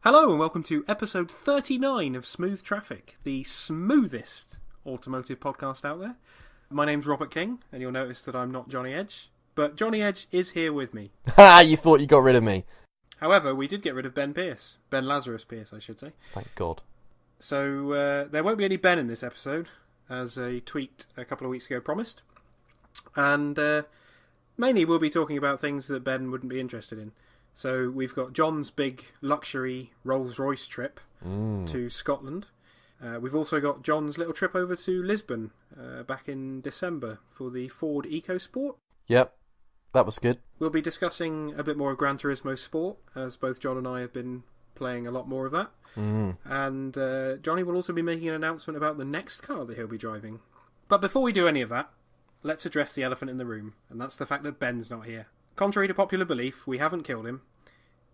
Hello and welcome to episode 39 of Smooth Traffic, the smoothest automotive podcast out there. My name's Robert King, and you'll notice that I'm not Johnny Edge, but Johnny Edge is here with me. Ha! You thought you got rid of me. However, we did get rid of Ben Lazarus Pierce, I should say. Thank God. So there won't be any Ben in this episode, as a tweet a couple of weeks ago promised. And mainly we'll be talking about things that Ben wouldn't be interested in. So we've got John's big luxury rolls-royce trip to Scotland. We've also got John's little trip over to Lisbon back in December for the Ford EcoSport. Yep, that was good. We'll be discussing a bit more of Gran Turismo Sport, as both John and I have been playing a lot more of that. And Johnny will also be making an announcement about the next car that he'll be driving. But before we do any of that, let's address the elephant in the room, and that's the fact that Ben's not here. Contrary to popular belief, we haven't killed him.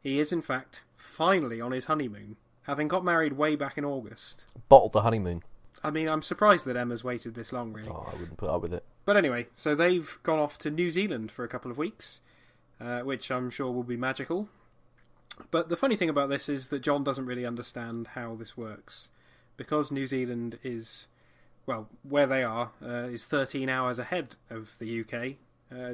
He is, in fact, finally on his honeymoon, having got married way back in August. Bottled the honeymoon. I mean, I'm surprised that Emma's waited this long, really. Oh, I wouldn't put up with it. But anyway, so they've gone off to New Zealand for a couple of weeks, which I'm sure will be magical. But the funny thing about this is that John doesn't really understand how this works. Because New Zealand is, well, where they are, is 13 hours ahead of the UK.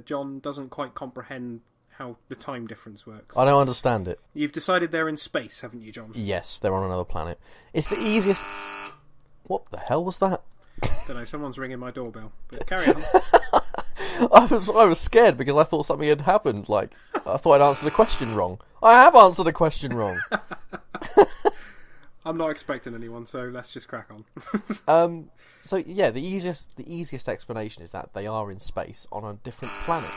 John doesn't quite comprehend how the time difference works. I don't understand it. You've decided they're in space, haven't you, John? Yes, they're on another planet. It's the easiest... What the hell was that? Don't know, someone's ringing my doorbell. But carry on. I was scared because I thought something had happened. Like, I thought I'd answered a question wrong. I have answered a question wrong. I'm not expecting anyone, so let's just crack on. So yeah, the easiest explanation is that they are in space on a different planet.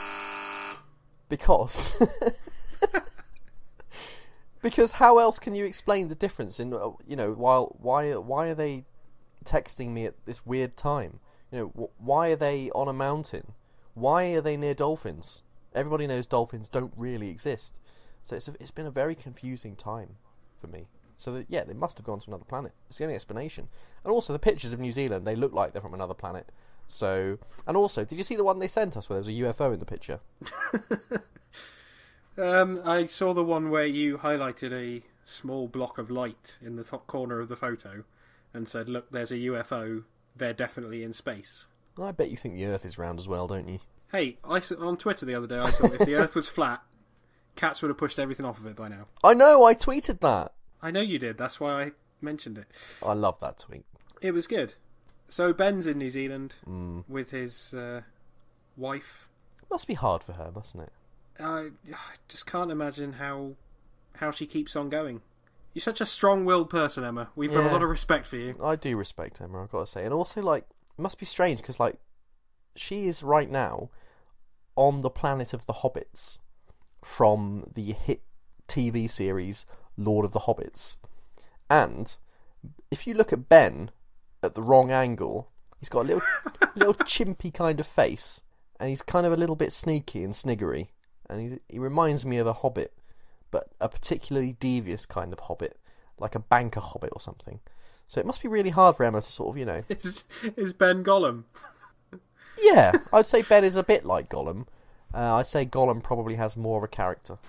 Because how else can you explain the difference in why are they texting me at this weird time? Why are they on a mountain? Why are they near dolphins? Everybody knows dolphins don't really exist. So it's been a very confusing time for me. So they must have gone to another planet. It's the only explanation. And also the pictures of New Zealand, they look like they're from another planet. So, and also, did you see the one they sent us where there was a UFO in the picture? I saw the one where you highlighted a small block of light in the top corner of the photo and said, look, there's a UFO, they're definitely in space. I bet you think the Earth is round as well, don't you? Hey, on Twitter the other day I saw if the Earth was flat, cats would have pushed everything off of it by now. I know, I tweeted that. I know you did, that's why I mentioned it. I love that tweet. It was good. So Ben's in New Zealand with his wife. It must be hard for her, mustn't it? I just can't imagine how she keeps on going. You're such a strong-willed person, Emma. We've got a lot of respect for you. I do respect Emma, I've got to say. And also, like, it must be strange, because, like, she is right now on the planet of the Hobbits from the hit TV series Lord of the Hobbits. And if you look at Ben at the wrong angle, he's got a little chimpy kind of face, and he's kind of a little bit sneaky and sniggery, and he reminds me of a hobbit, but a particularly devious kind of hobbit, like a banker hobbit or something. So it must be really hard for Emma to sort of, Is Ben Gollum? Yeah, I'd say Ben is a bit like Gollum. I'd say Gollum probably has more of a character.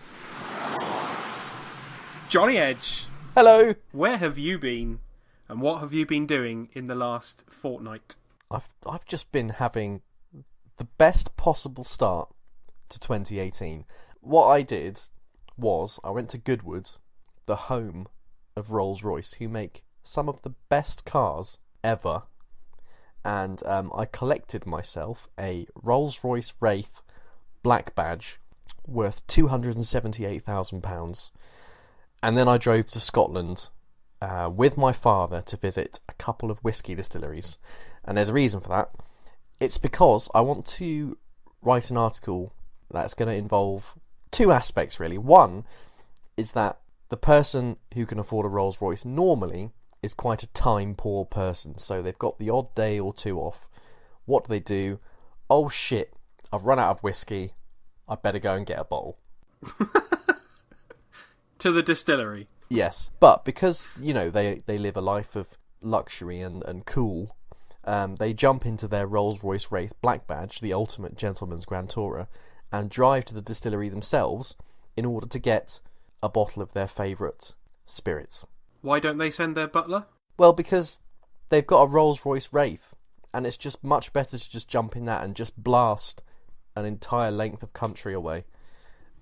Johnny Edge. Hello. Where have you been, and what have you been doing in the last fortnight? I've just been having the best possible start to 2018. What I did was I went to Goodwood, the home of Rolls-Royce, who make some of the best cars ever, and I collected myself a Rolls-Royce Wraith black badge worth £278,000. And then I drove to Scotland with my father to visit a couple of whiskey distilleries. And there's a reason for that. It's because I want to write an article that's going to involve two aspects, really. One is that the person who can afford a Rolls Royce normally is quite a time-poor person. So they've got the odd day or two off. What do? Oh shit, I've run out of whiskey. I better go and get a bottle. To the distillery. Yes, but because, they live a life of luxury and cool, they jump into their Rolls-Royce Wraith Black Badge, the ultimate gentleman's Grand Tourer, and drive to the distillery themselves in order to get a bottle of their favourite spirits. Why don't they send their butler? Well, because they've got a rolls-royce Wraith, and it's just much better to just jump in that and just blast an entire length of country away.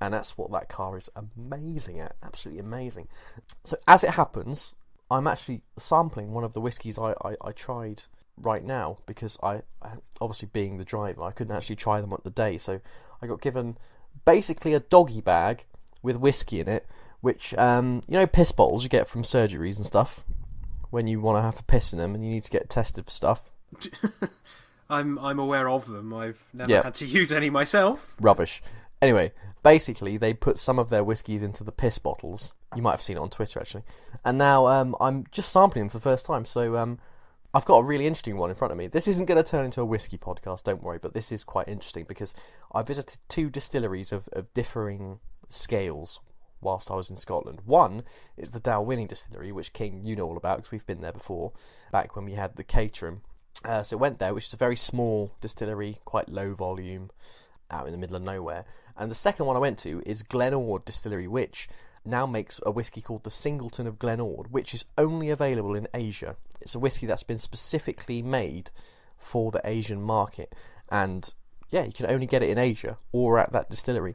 And that's what that car is amazing at. Absolutely amazing. So as it happens, I'm actually sampling one of the whiskies I tried right now, because I obviously being the driver, I couldn't actually try them on the day. So I got given basically a doggy bag with whiskey in it, which, piss bottles you get from surgeries and stuff, when you want to have a piss in them and you need to get tested for stuff. I'm aware of them. I've never had to use any myself. Rubbish. Anyway, basically they put some of their whiskies into the piss bottles. You might have seen it on Twitter actually. And now I'm just sampling them for the first time. So I've got a really interesting one in front of me. This isn't going to turn into a whiskey podcast, don't worry, but this is quite interesting because I visited 2 distilleries of differing scales whilst I was in Scotland. One is the Dalwhinnie distillery, which King, you know all about because we've been there before, back when we had the Caterham. So went there, which is a very small distillery, quite low volume, out in the middle of nowhere. And the second one I went to is Glenord distillery, which now makes a whiskey called the Singleton of Glenord, which is only available in Asia. It's a whiskey that's been specifically made for the Asian market, and yeah, you can only get it in Asia or at that distillery.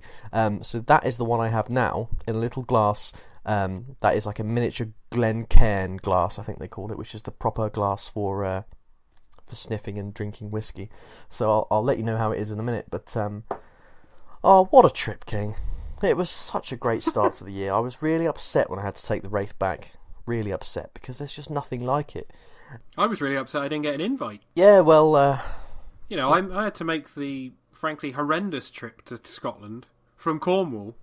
So that is the one I have now in a little glass. That is like a miniature Glencairn glass, I think they call it, which is the proper glass for sniffing and drinking whiskey. So I'll let you know how it is in a minute. But oh, what a trip, King! It was such a great start to the year. I was really upset when I had to take the Wraith back. Really upset, because there's just nothing like it. I was really upset I didn't get an invite. Yeah, well... I had to make the, frankly, horrendous trip to Scotland from Cornwall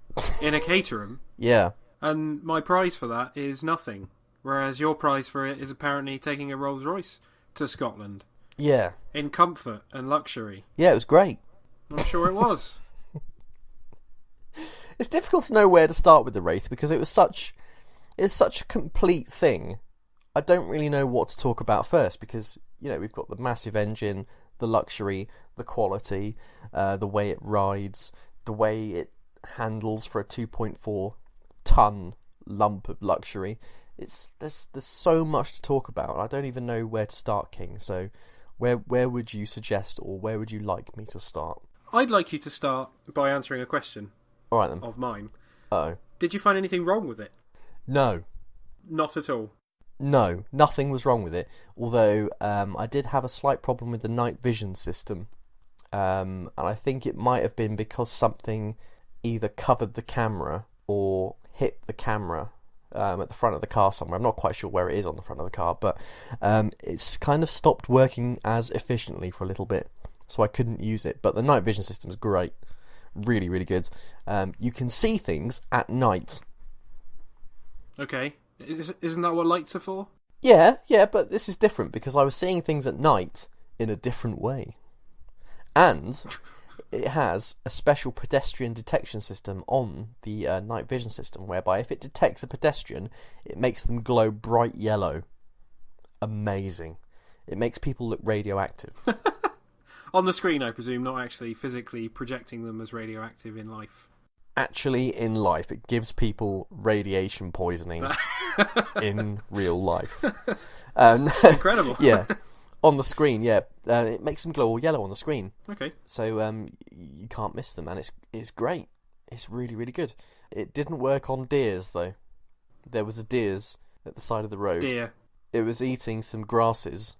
in a Caterham. Yeah. And my prize for that is nothing. Whereas your prize for it is apparently taking a Rolls-Royce to Scotland. Yeah. In comfort and luxury. Yeah, it was great. I'm sure it was. It's difficult to know where to start with the Wraith because it's such a complete thing. I don't really know what to talk about first because, we've got the massive engine, the luxury, the quality, the way it rides, the way it handles for a 2.4 ton lump of luxury. There's so much to talk about. I don't even know where to start, King. So where would you suggest, or where would you like me to start? I'd like you to start by answering a question. All right then. Of mine. Uh-oh. Did you find anything wrong with it? No. Not at all? No, nothing was wrong with it. Although I did have a slight problem with the night vision system. And I think it might have been because something either covered the camera or hit the camera at the front of the car somewhere. I'm not quite sure where it is on the front of the car, but it's kind of stopped working as efficiently for a little bit, so I couldn't use it. But the night vision system is great. Really, really good. You can see things at night. Okay. Isn't that what lights are for? Yeah, but this is different because I was seeing things at night in a different way. And it has a special pedestrian detection system on the night vision system, whereby if it detects a pedestrian, it makes them glow bright yellow. Amazing. It makes people look radioactive. On the screen, I presume, not actually physically projecting them as radioactive in life. Actually, in life, it gives people radiation poisoning in real life. Incredible. Yeah. On the screen, yeah. It makes them glow all yellow on the screen. Okay. So you can't miss them, and it's great. It's really, really good. It didn't work on deers, though. There was a deers at the side of the road. Deer. It was eating some grasses.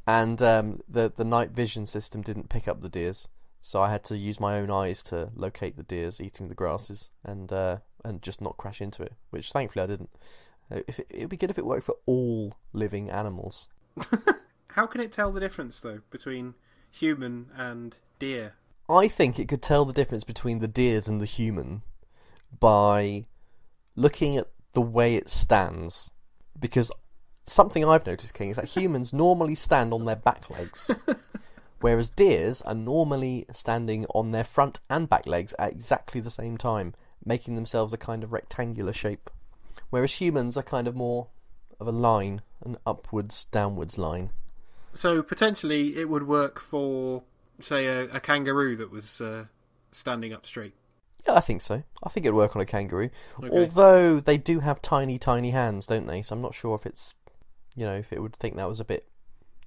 And the night vision system didn't pick up the deers, so I had to use my own eyes to locate the deers eating the grasses and just not crash into it, which thankfully I didn't. It would be good if it worked for all living animals. How can it tell the difference, though, between human and deer? I think it could tell the difference between the deers and the human by looking at the way it stands, because something I've noticed, King, is that humans normally stand on their back legs, whereas deers are normally standing on their front and back legs at exactly the same time, making themselves a kind of rectangular shape, whereas humans are kind of more of a line, an upwards, downwards line. So potentially it would work for, say, a kangaroo that was standing up straight. Yeah, I think so. I think it'd work on a kangaroo. Okay. Although they do have tiny, tiny hands, don't they? So I'm not sure if it's, if it would think that was a bit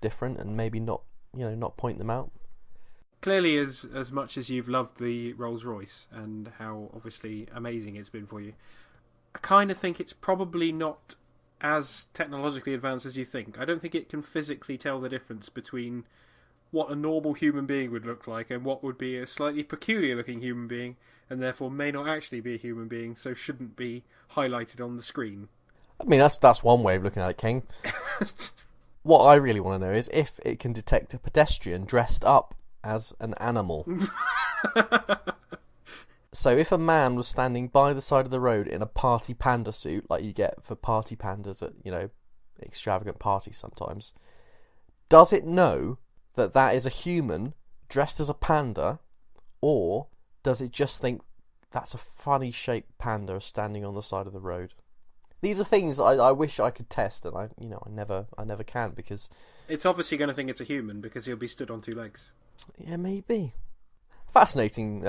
different and maybe not, not point them out. Clearly, as much as you've loved the Rolls-Royce and how obviously amazing it's been for you, I kind of think it's probably not as technologically advanced as you think. I don't think it can physically tell the difference between what a normal human being would look like and what would be a slightly peculiar looking human being, and therefore may not actually be a human being, so shouldn't be highlighted on the screen. I mean, that's one way of looking at it, King. What I really want to know is if it can detect a pedestrian dressed up as an animal. So if a man was standing by the side of the road in a party panda suit, like you get for party pandas at, extravagant parties sometimes, does it know that that is a human dressed as a panda, or does it just think that's a funny shaped panda standing on the side of the road? These are things I wish I could test, and I never can, because it's obviously going to think it's a human because he'll be stood on two legs. Yeah, maybe. Fascinating,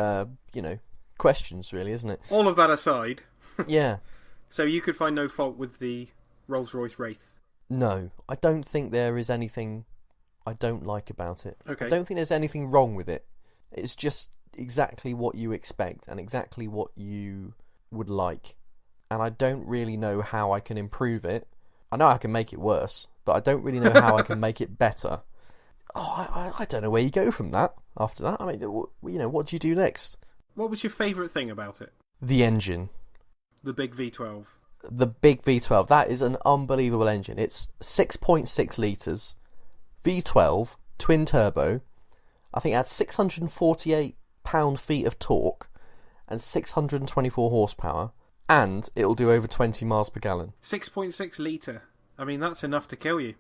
questions, really, isn't it? All of that aside. Yeah. So you could find no fault with the Rolls-Royce Wraith? No, I don't think there is anything I don't like about it. Okay. I don't think there's anything wrong with it. It's just exactly what you expect and exactly what you would like. And I don't really know how I can improve it. I know I can make it worse, but I don't really know how I can make it better. I don't know where you go from that after that. I mean, what do you do next? What was your favourite thing about it? The engine. The big V12. The big V12. That is an unbelievable engine. It's 6.6 litres, V12, twin turbo. I think it has 648 pound-feet of torque and 624 horsepower. And it'll do over 20 miles per gallon. 6.6 litre. I mean, that's enough to kill you.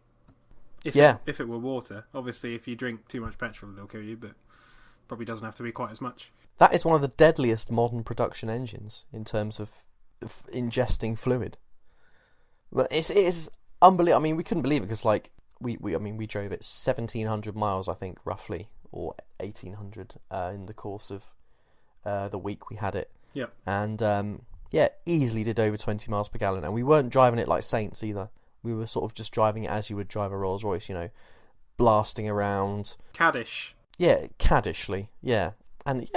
If it were water. Obviously, if you drink too much petrol, it'll kill you, but probably doesn't have to be quite as much. That is one of the deadliest modern production engines in terms of ingesting fluid. But it is unbelievable. I mean, we couldn't believe it because, we drove it 1,700 miles, I think, roughly, or 1,800 in the course of the week we had it. Yeah. And easily did over 20 miles per gallon, and we weren't driving it like saints either. We were sort of just driving it as you would drive a Rolls Royce, blasting around. Caddish. Yeah, caddishly, yeah. And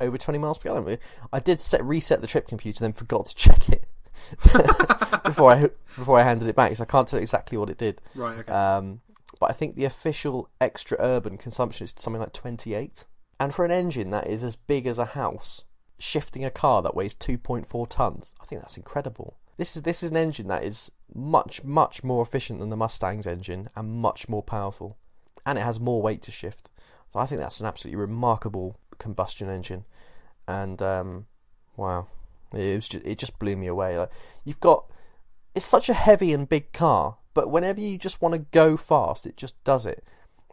over 20 miles per gallon. I did reset the trip computer, then forgot to check it before I handed it back, so I can't tell exactly what it did. Right, okay. But I think the official extra urban consumption is something like 28. And for an engine that is as big as a house, shifting a car that weighs 2.4 tons, I think that's incredible. This is an engine that is much, much more efficient than the Mustang's engine and much more powerful. And it has more weight to shift. So I think that's an absolutely remarkable combustion engine. And, wow. It just blew me away. It's such a heavy and big car, but whenever you just want to go fast, it just does it.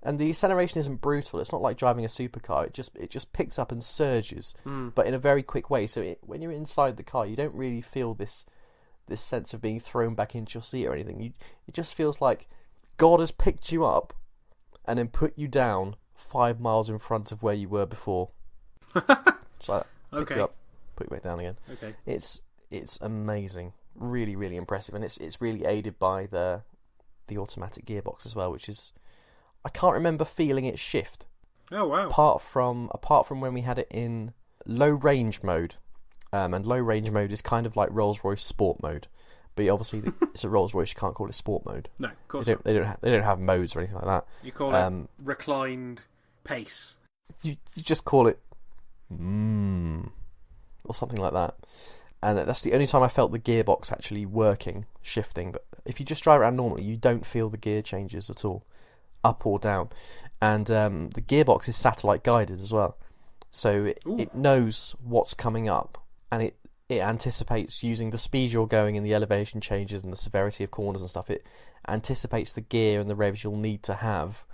And the acceleration isn't brutal. It's not like driving a supercar. It just picks up and surges, but in a very quick way. So when you're inside the car, you don't really feel this sense of being thrown back into your seat or anything. It just feels like God has picked you up and then put you down 5 miles in front of where you were before. Just like pick you up, put you back down again. Okay. It's amazing, really, really impressive, and it's really aided by the automatic gearbox as well, which is, I can't remember feeling it shift. Oh wow! Apart from when we had it in low range mode, and low range mode is kind of like Rolls-Royce Sport mode, but obviously it's a Rolls-Royce. You can't call it Sport mode. No, of course they don't have modes or anything like that. You call it reclined pace. You just call it or something like that. And that's the only time I felt the gearbox actually working, shifting. But if you just drive around normally, you don't feel the gear changes at all, up or down. And the gearbox is satellite guided as well, so it knows what's coming up, and it anticipates, using the speed you're going and the elevation changes and the severity of corners and stuff. It anticipates the gear and the revs you'll need to have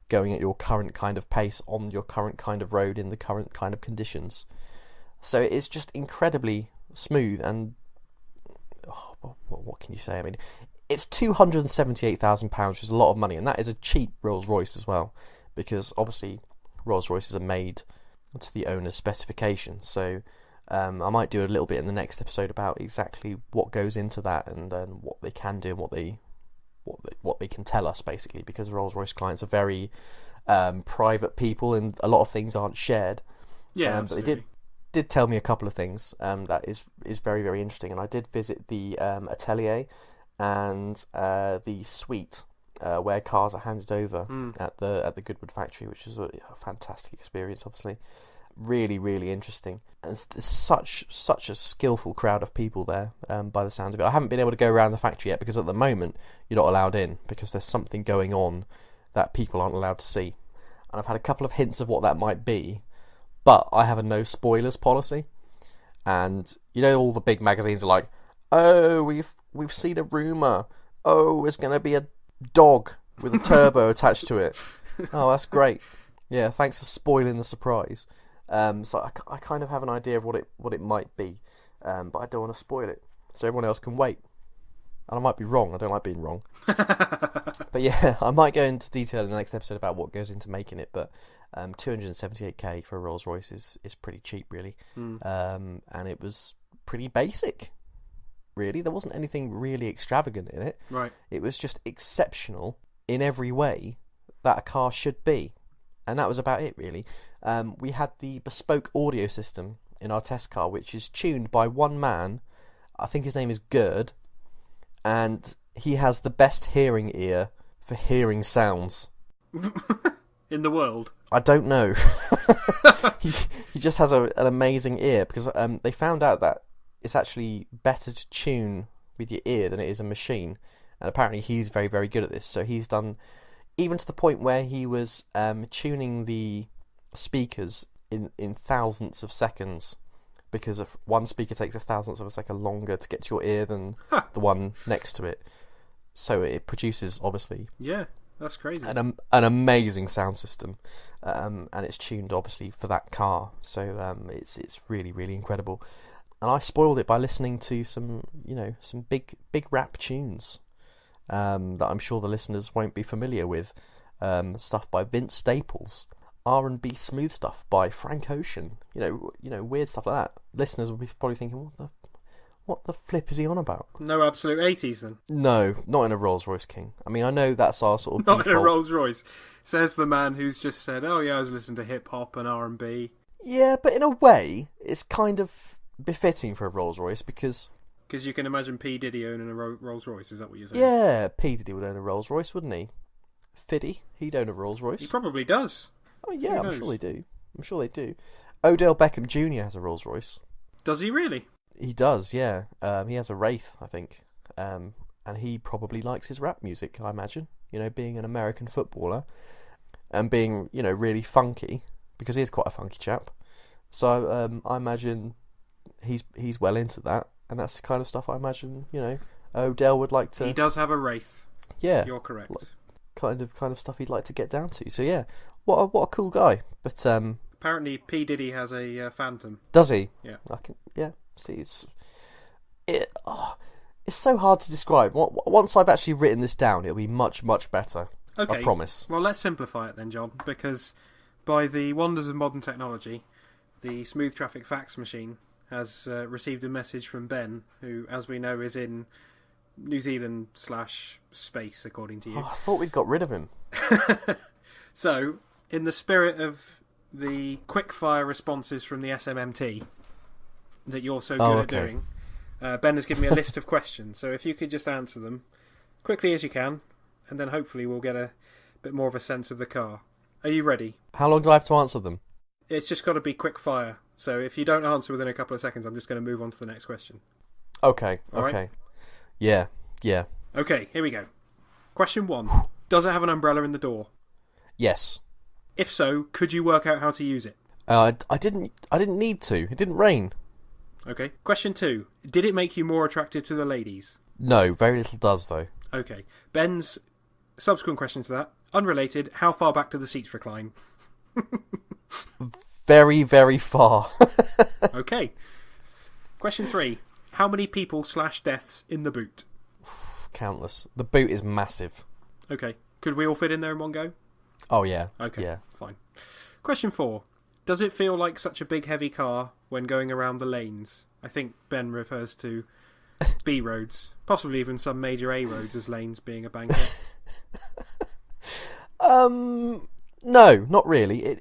going at your current kind of pace on your current kind of road in the current kind of conditions. So it's just incredibly smooth, and what can you say? I mean, it's £278,000, which is a lot of money, and that is a cheap Rolls-Royce as well, because obviously Rolls-Royces are made to the owner's specification. So I might do a little bit in the next episode about exactly what goes into that and what they can do and what they can tell us, basically, because Rolls-Royce clients are very private people and a lot of things aren't shared. Yeah, but they did tell me a couple of things that is very, very interesting. And I did visit the atelier and the suite where cars are handed over at the Goodwood factory, which is a fantastic experience, obviously. Really, really interesting. And there's such a skillful crowd of people there, by the sound of it. I haven't been able to go around the factory yet because at the moment you're not allowed in because there's something going on that people aren't allowed to see. And I've had a couple of hints of what that might be, but I have a no spoilers policy. And you know, all the big magazines are like, "Oh, we've seen a rumour. Oh, it's going to be a dog with a turbo attached to it." Oh, that's great. Yeah, thanks for spoiling the surprise. So I kind of have an idea of what it might be, but I don't want to spoil it, so everyone else can wait. And I might be wrong. I don't like being wrong. But yeah, I might go into detail in the next episode about what goes into making it. But 278k for a Rolls-Royce is pretty cheap, really. And it was pretty basic, really. There wasn't anything really extravagant in it. Right. It was just exceptional in every way that a car should be. And that was about it, really. We had the bespoke audio system in our test car, which is tuned by one man. I think his name is Gerd. And he has the best hearing ear for hearing sounds. In the world? I don't know. he just has an amazing ear, because they found out that it's actually better to tune with your ear than it is a machine. And apparently he's very, very good at this. So he's done... even to the point where he was tuning the speakers in thousandths of seconds, because if one speaker takes a thousandth of a second longer to get to your ear than the one next to it. So it produces, obviously... yeah, that's crazy. An amazing sound system. And it's tuned, obviously, for that car. So it's really, really incredible. And I spoiled it by listening to some big rap tunes. That I'm sure the listeners won't be familiar with. Stuff by Vince Staples, R&B smooth stuff by Frank Ocean. You know, weird stuff like that. Listeners will be probably thinking, what the flip is he on about? No absolute 80s then? No, not in a Rolls-Royce King. I mean, I know that's our sort of not default. in a Rolls-Royce. Says the man who's just said, "Oh yeah, I was listening to hip hop and R&B." Yeah, but in a way, it's kind of befitting for a Rolls-Royce because you can imagine P Diddy owning a Rolls-Royce. Is that what you're saying? Yeah, P Diddy would own a Rolls-Royce, wouldn't he? Fiddy, he'd own a Rolls-Royce. He probably does. Oh yeah, I'm sure they do. Odell Beckham Jr. has a Rolls-Royce. Does he really? He does, yeah. He has a Wraith, I think. And he probably likes his rap music, I imagine. You know, being an American footballer and being, really funky, because he is quite a funky chap. So I imagine he's well into that, and that's the kind of stuff I imagine, Odell would like to... He does have a Wraith. Yeah. You're correct. Kind of stuff he'd like to get down to. So yeah, what a cool guy. But apparently P Diddy has a Phantom. Does he? Yeah. See, it's so hard to describe. Once I've actually written this down, it'll be much, much better. Okay. I promise. Well, let's simplify it then, John, because by the wonders of modern technology, the Smooth Traffic Fax machine has received a message from Ben, who, as we know, is in New Zealand / space, according to you. Oh, I thought we'd got rid of him. So, in the spirit of the quick-fire responses from the SMMT that you're so good at doing, Ben has given me a list of questions. So if you could just answer them quickly as you can, and then hopefully we'll get a bit more of a sense of the car. Are you ready? How long do I have to answer them? It's just got to be quick-fire. So if you don't answer within a couple of seconds, I'm just going to move on to the next question. Okay. All okay. Right? Yeah. Okay, here we go. Question 1. Does it have an umbrella in the door? Yes. If so, could you work out how to use it? I didn't need to. It didn't rain. Okay. Question 2. Did it make you more attractive to the ladies? No, very little does though. Okay. Ben's subsequent question to that, unrelated, how far back do the seats recline? Very, very far. Okay. Question 3. How many people / deaths in the boot? Countless. The boot is massive. Okay. Could we all fit in there in one go? Oh yeah. Okay. Yeah. Fine. Question 4. Does it feel like such a big heavy car when going around the lanes? I think Ben refers to B roads, possibly even some major A roads as lanes being a banker. No, not really.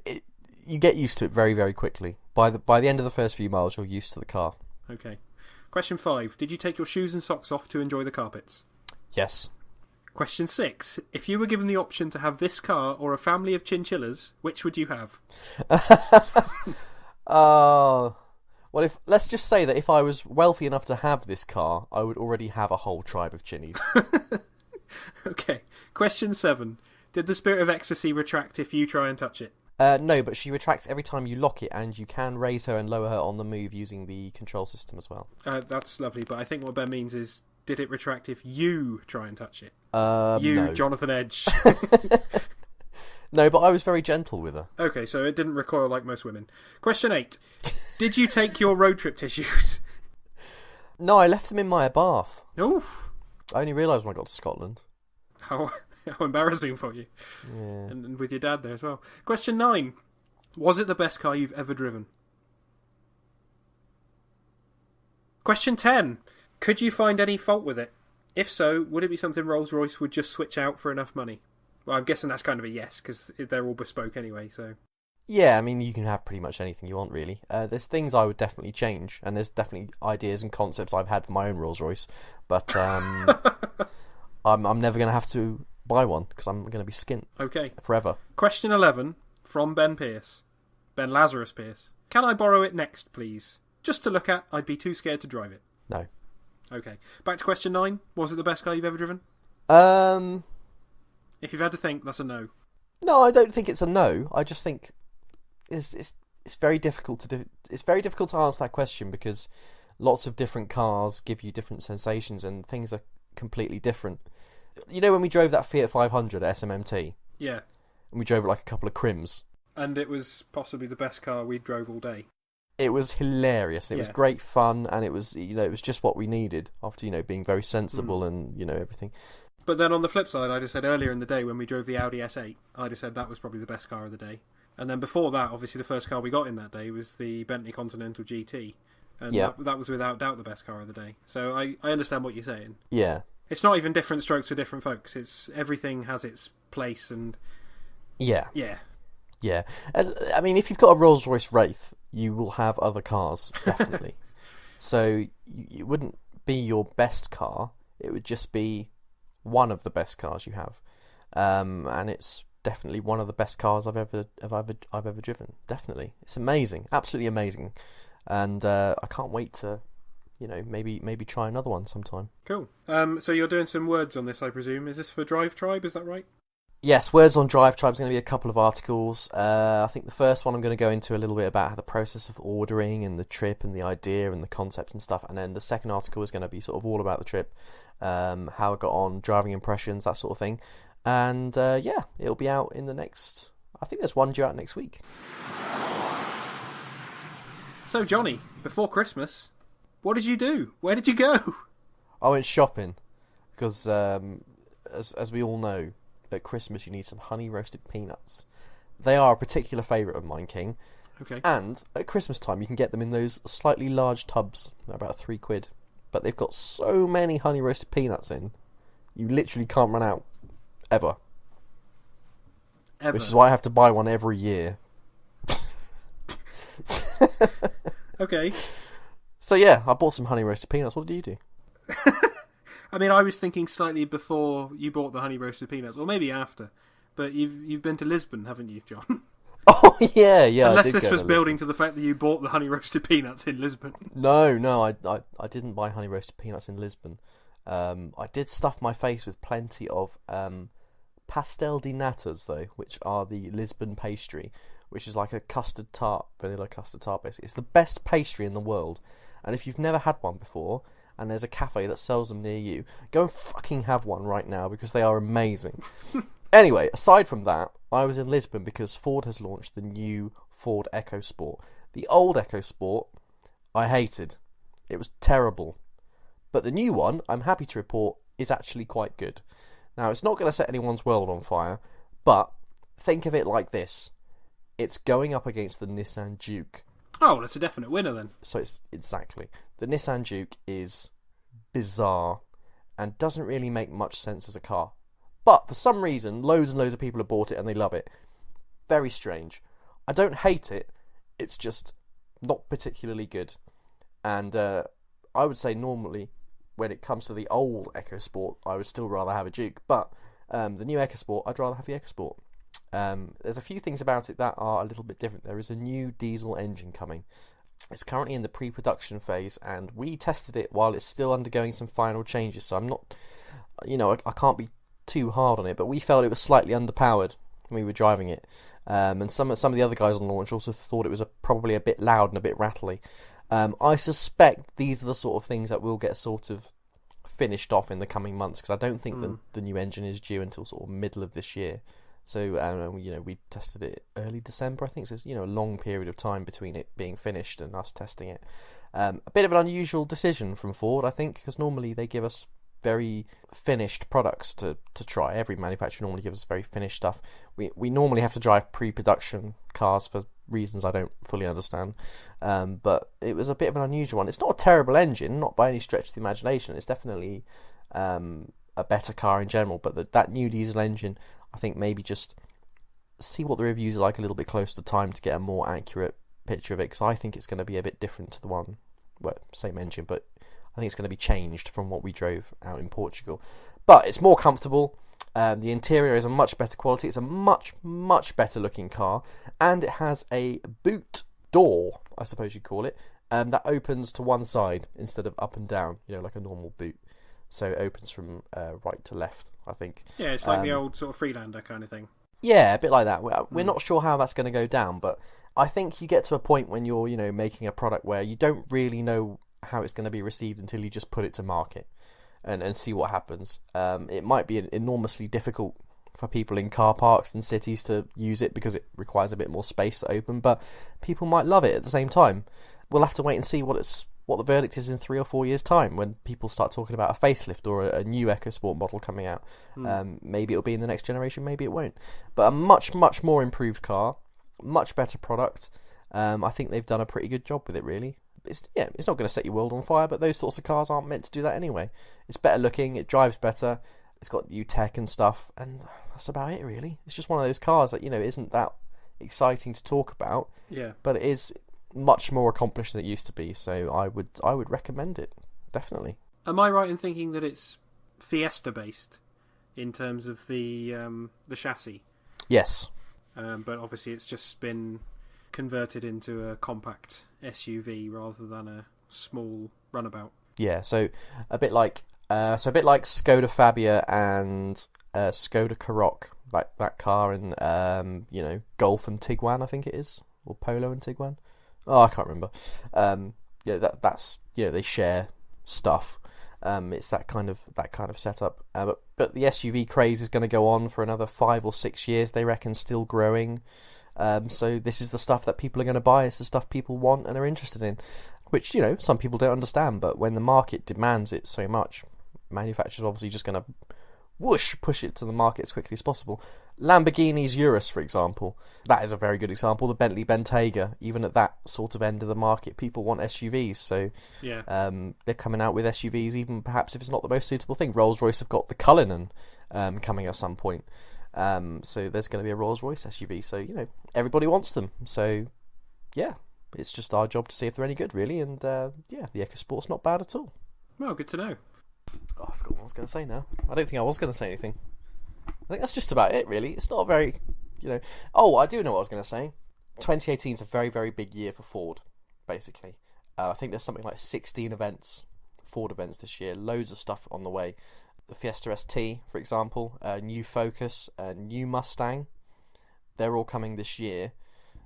You get used to it very, very quickly. By the end of the first few miles, you're used to the car. Okay. Question 5. Did you take your shoes and socks off to enjoy the carpets? Yes. Question 6. If you were given the option to have this car or a family of chinchillas, which would you have? Well, let's just say that if I was wealthy enough to have this car, I would already have a whole tribe of chinnies. Okay. Question 7. Did the spirit of ecstasy retract if you try and touch it? No, but she retracts every time you lock it, and you can raise her and lower her on the move using the control system as well. That's lovely, but I think what Ben means is, did it retract if you try and touch it? No. Jonathan Edge. No, but I was very gentle with her. Okay, so it didn't recoil like most women. Question 8. Did you take your road trip tissues? No, I left them in my bath. Oof. I only realised when I got to Scotland. How embarrassing for you. Yeah. And with your dad there as well. Question 9. Was it the best car you've ever driven? Question 10. Could you find any fault with it? If so, would it be something Rolls-Royce would just switch out for enough money? Well, I'm guessing that's kind of a yes, because they're all bespoke anyway, so... Yeah, I mean, you can have pretty much anything you want, really. There's things I would definitely change, and there's definitely ideas and concepts I've had for my own Rolls-Royce, but I'm never going to have to buy one, because I'm going to be skint. Okay. Forever. Question 11, from Ben Pierce. Ben Lazarus Pierce. Can I borrow it next, please? Just to look at, I'd be too scared to drive it. No. Okay. Back to question 9. Was it the best car you've ever driven? If you've had to think, that's a no. No, I don't think it's a no. I just think it's very difficult to do. It's very difficult to answer that question because lots of different cars give you different sensations and things are completely different. You know when we drove that Fiat 500 at SMMT? Yeah. And we drove it like a couple of crims. And it was possibly the best car we drove all day. It was hilarious. It was great fun, and it was just what we needed after being very sensible and everything. But then on the flip side, I just said earlier in the day when we drove the Audi S8, I just said that was probably the best car of the day. And then before that, obviously the first car we got in that day was the Bentley Continental GT. And that was without doubt the best car of the day. So I understand what you're saying. Yeah. It's not even different strokes for different folks. It's everything has its place and... Yeah. Yeah. Yeah. I mean, if you've got a Rolls-Royce Wraith, you will have other cars, definitely. So it wouldn't be your best car. It would just be one of the best cars you have. And it's definitely one of the best cars I've ever driven. Definitely. It's amazing. Absolutely amazing. And I can't wait to, maybe try another one sometime. Cool. So you're doing some words on this, I presume. Is this for Drive Tribe, is that right? Yes, words on Drive Tribe is going to be a couple of articles. I think the first one I'm going to go into a little bit about the process of ordering and the trip and the idea and the concept and stuff. And then the second article is going to be sort of all about the trip, how I got on, driving impressions, that sort of thing. And it'll be out in the next... I think there's one due out next week. So, Johnny, before Christmas, what did you do? Where did you go? I went shopping because, as we all know, at Christmas you need some honey roasted peanuts. They are a particular favourite of mine, King. Okay. And at Christmas time you can get them in those slightly large tubs. They're about £3. But they've got so many honey roasted peanuts in, you literally can't run out. Ever. Which is why I have to buy one every year. Okay. So yeah, I bought some honey roasted peanuts. What did you do? I mean, I was thinking slightly before you bought the honey roasted peanuts, or maybe after. But you've been to Lisbon, haven't you, John? Oh yeah. Unless this was building to the fact that you bought the honey roasted peanuts in Lisbon. No, I didn't buy honey roasted peanuts in Lisbon. I did stuff my face with plenty of pastel de natas though, which are the Lisbon pastry, which is like a custard tart, vanilla custard tart basically. It's the best pastry in the world, and if you've never had one before and there's a cafe that sells them near you, go and fucking have one right now because they are amazing. Anyway, aside from that, I was in Lisbon because Ford has launched the new Ford EcoSport. The old EcoSport I hated. It was terrible. But the new one, I'm happy to report, is actually quite good. Now, it's not going to set anyone's world on fire, but think of it like this. It's going up against the Nissan Juke. Oh, that's a definite winner then. So it's exactly. The Nissan Juke is bizarre and doesn't really make much sense as a car. But for some reason, loads and loads of people have bought it and they love it. Very strange. I don't hate it. It's just not particularly good. And I would say normally, when it comes to the old EcoSport, I would still rather have a Juke. But the new EcoSport, I'd rather have the EcoSport. There's a few things about it that are a little bit different. There is a new diesel engine coming. It's currently in the pre-production phase, and we tested it while it's still undergoing some final changes. So I'm not, I can't be too hard on it, but we felt it was slightly underpowered when we were driving it. And some of the other guys on launch also thought it was probably a bit loud and a bit rattly. I suspect these are the sort of things that will get sort of finished off in the coming months, because I don't think the new engine is due until sort of middle of this year. So, we tested it early December, I think. So it's, a long period of time between it being finished and us testing it. A bit of an unusual decision from Ford, I think, because normally they give us very finished products to try. Every manufacturer normally gives us very finished stuff. We normally have to drive pre-production cars for reasons I don't fully understand. But it was a bit of an unusual one. It's not a terrible engine, not by any stretch of the imagination. It's definitely a better car in general. But that new diesel engine, I think maybe just see what the reviews are like a little bit closer to time to get a more accurate picture of it, because I think it's going to be a bit different to the one, same engine, but I think it's going to be changed from what we drove out in Portugal. But it's more comfortable. The interior is a much better quality. It's a much, much better looking car, and it has a boot door, I suppose you'd call it, that opens to one side instead of up and down, like a normal boot. So it opens from right to left, I think. Yeah, it's like the old sort of Freelander kind of thing. Yeah, a bit like that. We're not sure how that's going to go down, but I think you get to a point when you're, making a product where you don't really know how it's going to be received until you just put it to market and see what happens. It might be enormously difficult for people in car parks and cities to use it because it requires a bit more space to open, but people might love it at the same time. We'll have to wait and see what the verdict is in 3 or 4 years' time when people start talking about a facelift or a new EcoSport model coming out. Maybe it'll be in the next generation, maybe it won't. But a much, much more improved car, much better product. I think they've done a pretty good job with it, really. It's not going to set your world on fire, but those sorts of cars aren't meant to do that anyway. It's better looking, it drives better, it's got new tech and stuff, and that's about it, really. It's just one of those cars that, isn't that exciting to talk about, but it is much more accomplished than it used to be, so I would recommend it, definitely. Am I right in thinking that it's Fiesta based in terms of the chassis? Yes. But obviously it's just been converted into a compact SUV rather than a small runabout. Yeah, so a bit like Skoda Fabia and Skoda Karoq, like that car in Golf and Tiguan, I think it is, or Polo and Tiguan. Oh, I can't remember. That's they share stuff. It's that kind of setup. But the SUV craze is going to go on for another 5 or 6 years. They reckon, still growing. So this is the stuff that people are going to buy. It's the stuff people want and are interested in, which some people don't understand. But when the market demands it so much, manufacturers are obviously just going to push it to the market as quickly as possible. Lamborghini's Urus, for example, that is a very good example. The Bentley Bentayga, even at that sort of end of the market, people want SUVs, so they're coming out with SUVs, even perhaps if it's not the most suitable thing. Rolls-Royce have got the Cullinan coming at some point, so there's going to be a Rolls-Royce SUV, so everybody wants them, so it's just our job to see if they're any good, really, and the EcoSport's not bad at all. Well, good to know. Oh, I forgot what I was going to say now. I don't think I was going to say anything. I think that's just about it, really. It's not a very, Oh, I do know what I was going to say. 2018 is a very, very big year for Ford, basically. I think there's something like 16 Ford events this year. Loads of stuff on the way. The Fiesta ST, for example, new Focus, new Mustang. They're all coming this year.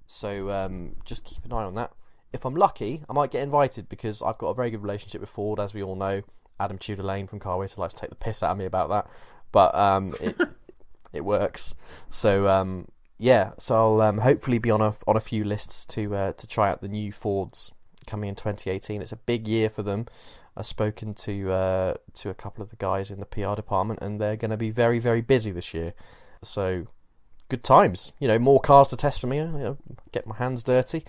So just keep an eye on that. If I'm lucky, I might get invited because I've got a very good relationship with Ford, as we all know. Adam Tudor Lane from Carwaiter likes to take the piss out of me about that. But it works. So so I'll hopefully be on a few lists to try out the new Fords coming in 2018. It's a big year for them. I've spoken to a couple of the guys in the PR department, and they're going to be very, very busy this year. So good times. More cars to test for me. Get my hands dirty,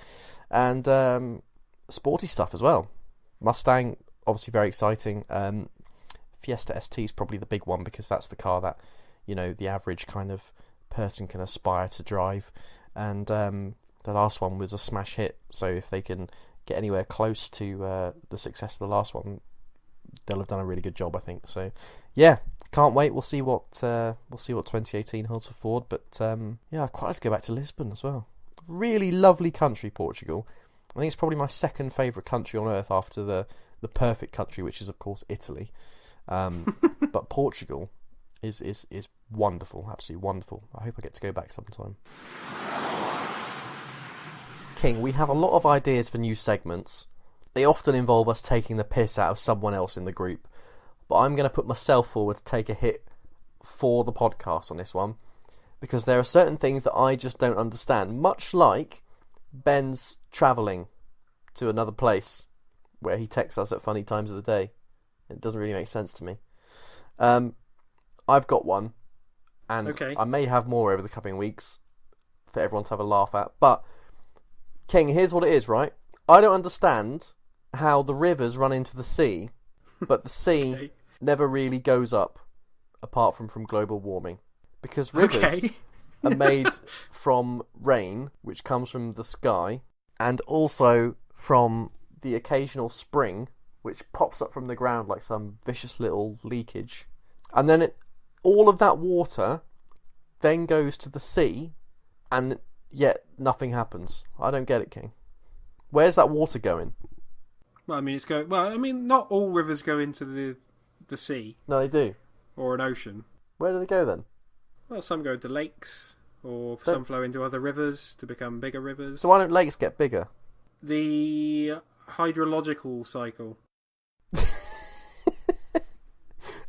and sporty stuff as well. Mustang, obviously very exciting. Fiesta ST is probably the big one because that's the car that the average kind of person can aspire to drive. And the last one was a smash hit. So if they can get anywhere close to the success of the last one, they'll have done a really good job, I think. So yeah, can't wait. We'll see what 2018 holds for Ford. But I'd quite like to go back to Lisbon as well. Really lovely country, Portugal. I think it's probably my second favourite country on earth after the perfect country, which is of course Italy. But Portugal is wonderful, absolutely wonderful. I hope I get to go back sometime. King, we have a lot of ideas for new segments. They often involve us taking the piss out of someone else in the group, but I'm going to put myself forward to take a hit for the podcast on this one, because there are certain things that I just don't understand, much like Ben's travelling to another place where he texts us at funny times of the day. It doesn't really make sense to me. I've got one, and okay. I may have more over the coming weeks for everyone to have a laugh at. But, King, here's what it is, right? I don't understand how the rivers run into the sea, but the sea never really goes up, apart from global warming. Because rivers are made from rain, which comes from the sky, and also from the occasional spring, which pops up from the ground like some vicious little leakage. And then all of that water then goes to the sea, and yet nothing happens. I don't get it, King. Where's that water going? Well, I mean, not all rivers go into the sea. No, they do. Or an ocean. Where do they go then? Well, some go into lakes, or some flow into other rivers to become bigger rivers. So why don't lakes get bigger? The hydrological cycle.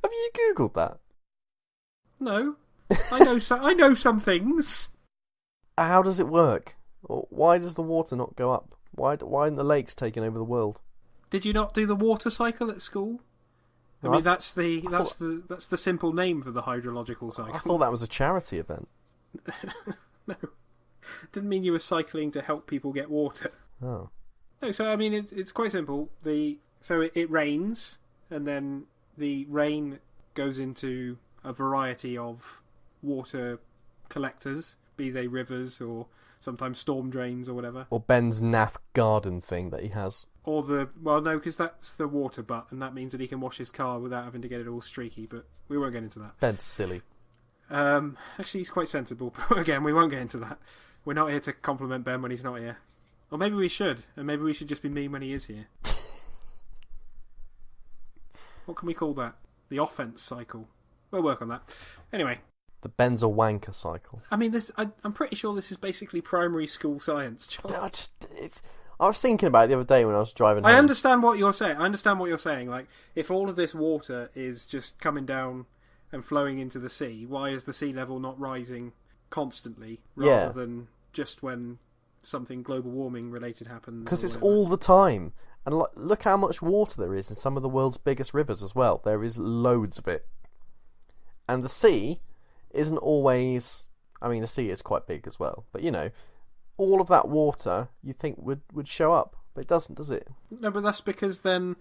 Have you Googled that? No. I know some things. How does it work? Why does the water not go up? Why aren't the lakes taking over the world? Did you not do the water cycle at school? I mean, that's the simple name for the hydrological cycle. I thought that was a charity event. No. Didn't mean you were cycling to help people get water. Oh. No, so I mean, it's quite simple. It rains, and then the rain goes into a variety of water collectors, be they rivers or sometimes storm drains or whatever. Or Ben's naff garden thing that he has. Or no, because that's the water butt, and that means that he can wash his car without having to get it all streaky, but we won't get into that. Ben's silly. Actually, he's quite sensible, but again, we won't get into that. We're not here to compliment Ben when he's not here. Or maybe we should, and maybe we should just be mean when he is here. What can we call that? The offense cycle. We'll work on that. Anyway. The Ben's a wanker cycle. I mean, I'm pretty sure this is basically primary school science, John. I was thinking about it the other day when I was driving home. I understand what you're saying. Like, if all of this water is just coming down and flowing into the sea, why is the sea level not rising constantly rather than just when something global warming related happens? Because it's all the time. And look how much water there is in some of the world's biggest rivers as well. There is loads of it. And the sea isn't always... I mean, the sea is quite big as well. But, all of that water you think would show up. But it doesn't, does it? No, but that's because then...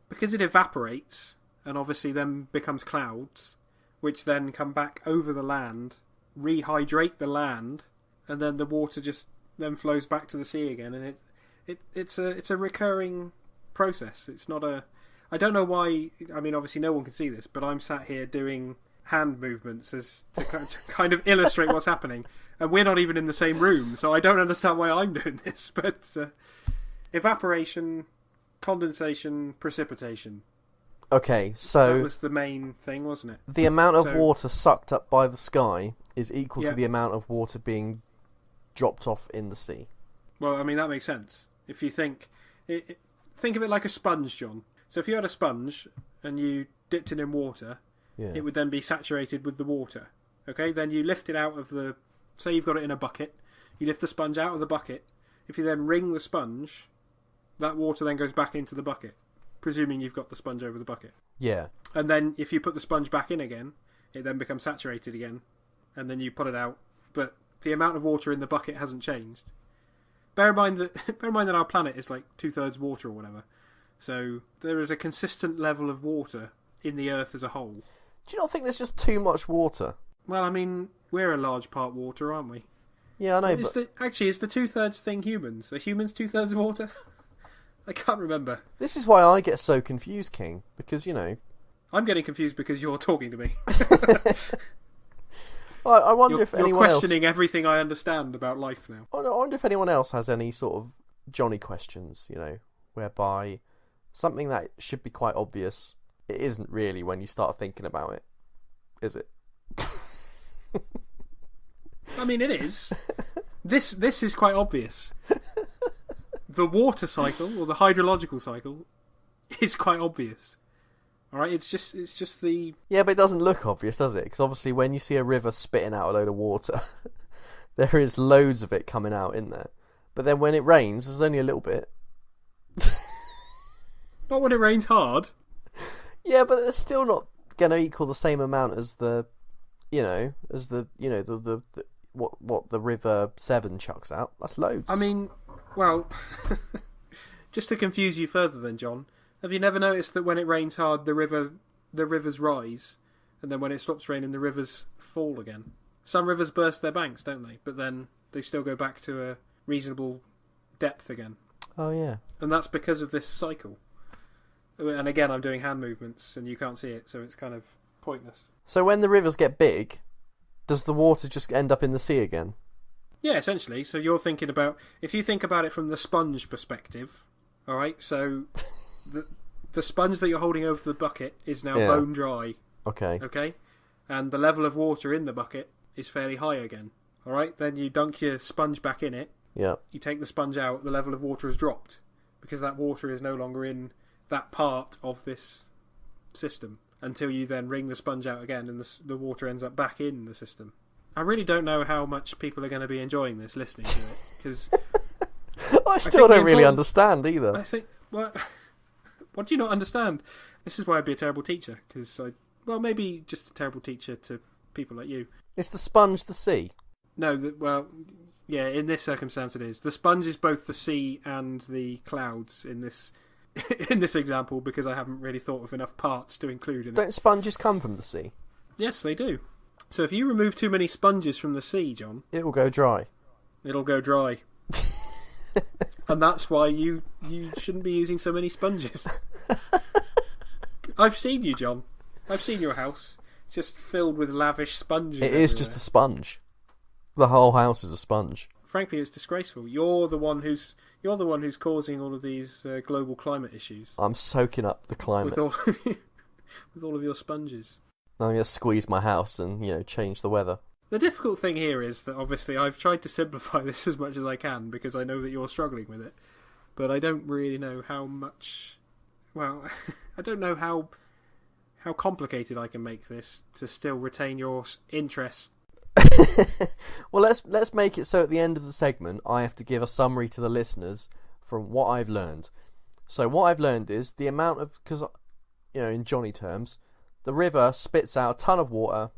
because it evaporates and obviously then becomes clouds, which then come back over the land, rehydrate the land, and then the water just then flows back to the sea again. And it's a recurring process. It's not a... I don't know why... I mean, obviously no one can see this, but I'm sat here doing hand movements to kind of illustrate what's happening. And we're not even in the same room, so I don't understand why I'm doing this. But evaporation, condensation, precipitation. Okay, so... That was the main thing, wasn't it? The amount of water sucked up by the sky is equal to the amount of water being dropped off in the sea. Well, I mean, that makes sense. If you think of it like a sponge, John. So if you had a sponge and you dipped it in water, it would then be saturated with the water. Okay, then you lift it out of the... Say you've got it in a bucket. You lift the sponge out of the bucket. If you then wring the sponge, that water then goes back into the bucket, presuming you've got the sponge over the bucket. Yeah. And then if you put the sponge back in again, it then becomes saturated again. and then you put it out, but the amount of water in the bucket hasn't changed. Bear in mind that our planet is like 2/3 water or whatever, so there is a consistent level of water in the Earth as a whole. Do you not think there's just too much water? Well, I mean, we're a large part water, aren't we? Yeah, I know. Is the 2/3 thing humans? Are humans 2/3 water? I can't remember. This is why I get so confused, King, because, I'm getting confused because you're talking to me. I wonder if anyone else... You're questioning everything I understand about life now. I wonder if anyone else has any sort of Johnny questions, whereby something that should be quite obvious, it isn't really when you start thinking about it, is it? I mean, it is. This is quite obvious. The water cycle, or the hydrological cycle, is quite obvious. Alright, it's just the... Yeah, but it doesn't look obvious, does it? Because obviously when you see a river spitting out a load of water, there is loads of it coming out in there. But then when it rains, there's only a little bit. Not when it rains hard. Yeah, but it's still not going to equal the same amount as what the River Severn chucks out. That's loads. I mean, well, just to confuse you further then, John, have you never noticed that when it rains hard, the rivers rise, and then when it stops raining, the rivers fall again? Some rivers burst their banks, don't they? But then they still go back to a reasonable depth again. Oh, yeah. And that's because of this cycle. And again, I'm doing hand movements, and you can't see it, so it's kind of pointless. So when the rivers get big, does the water just end up in the sea again? Yeah, essentially. So you're thinking about... If you think about it from the sponge perspective, alright, so the sponge that you're holding over the bucket is now bone dry. Okay. Okay? And the level of water in the bucket is fairly high again. Alright? Then you dunk your sponge back in it. Yeah. You take the sponge out, the level of water has dropped. Because that water is no longer in that part of this system. Until you then wring the sponge out again and the water ends up back in the system. I really don't know how much people are going to be enjoying this, listening to it. Because I still don't really understand either. I think... What do you not understand? This is why I'd be a terrible teacher. Because maybe just a terrible teacher to people like you. Is the sponge the sea? No, yeah, in this circumstance it is. The sponge is both the sea and the clouds in this in this example, because I haven't really thought of enough parts to include in it. Don't sponges come from the sea? Yes, they do. So if you remove too many sponges from the sea, John... It will go dry. It'll go dry. And that's why you shouldn't be using so many sponges. I've seen you, John. I've seen your house. It's just filled with lavish sponges. It is just a sponge. The whole house is a sponge. Frankly, it's disgraceful. You're the one who's causing all of these global climate issues. I'm soaking up the climate with all of your sponges. I'm going to squeeze my house and change the weather. The difficult thing here is that obviously I've tried to simplify this as much as I can because I know that you're struggling with it, but I don't really know how much. Well, I don't know how complicated I can make this to still retain your interest. Well, let's make it so at the end of the segment I have to give a summary to the listeners from what I've learned. So what I've learned is the amount of, because in Johnny terms, the river spits out a ton of water.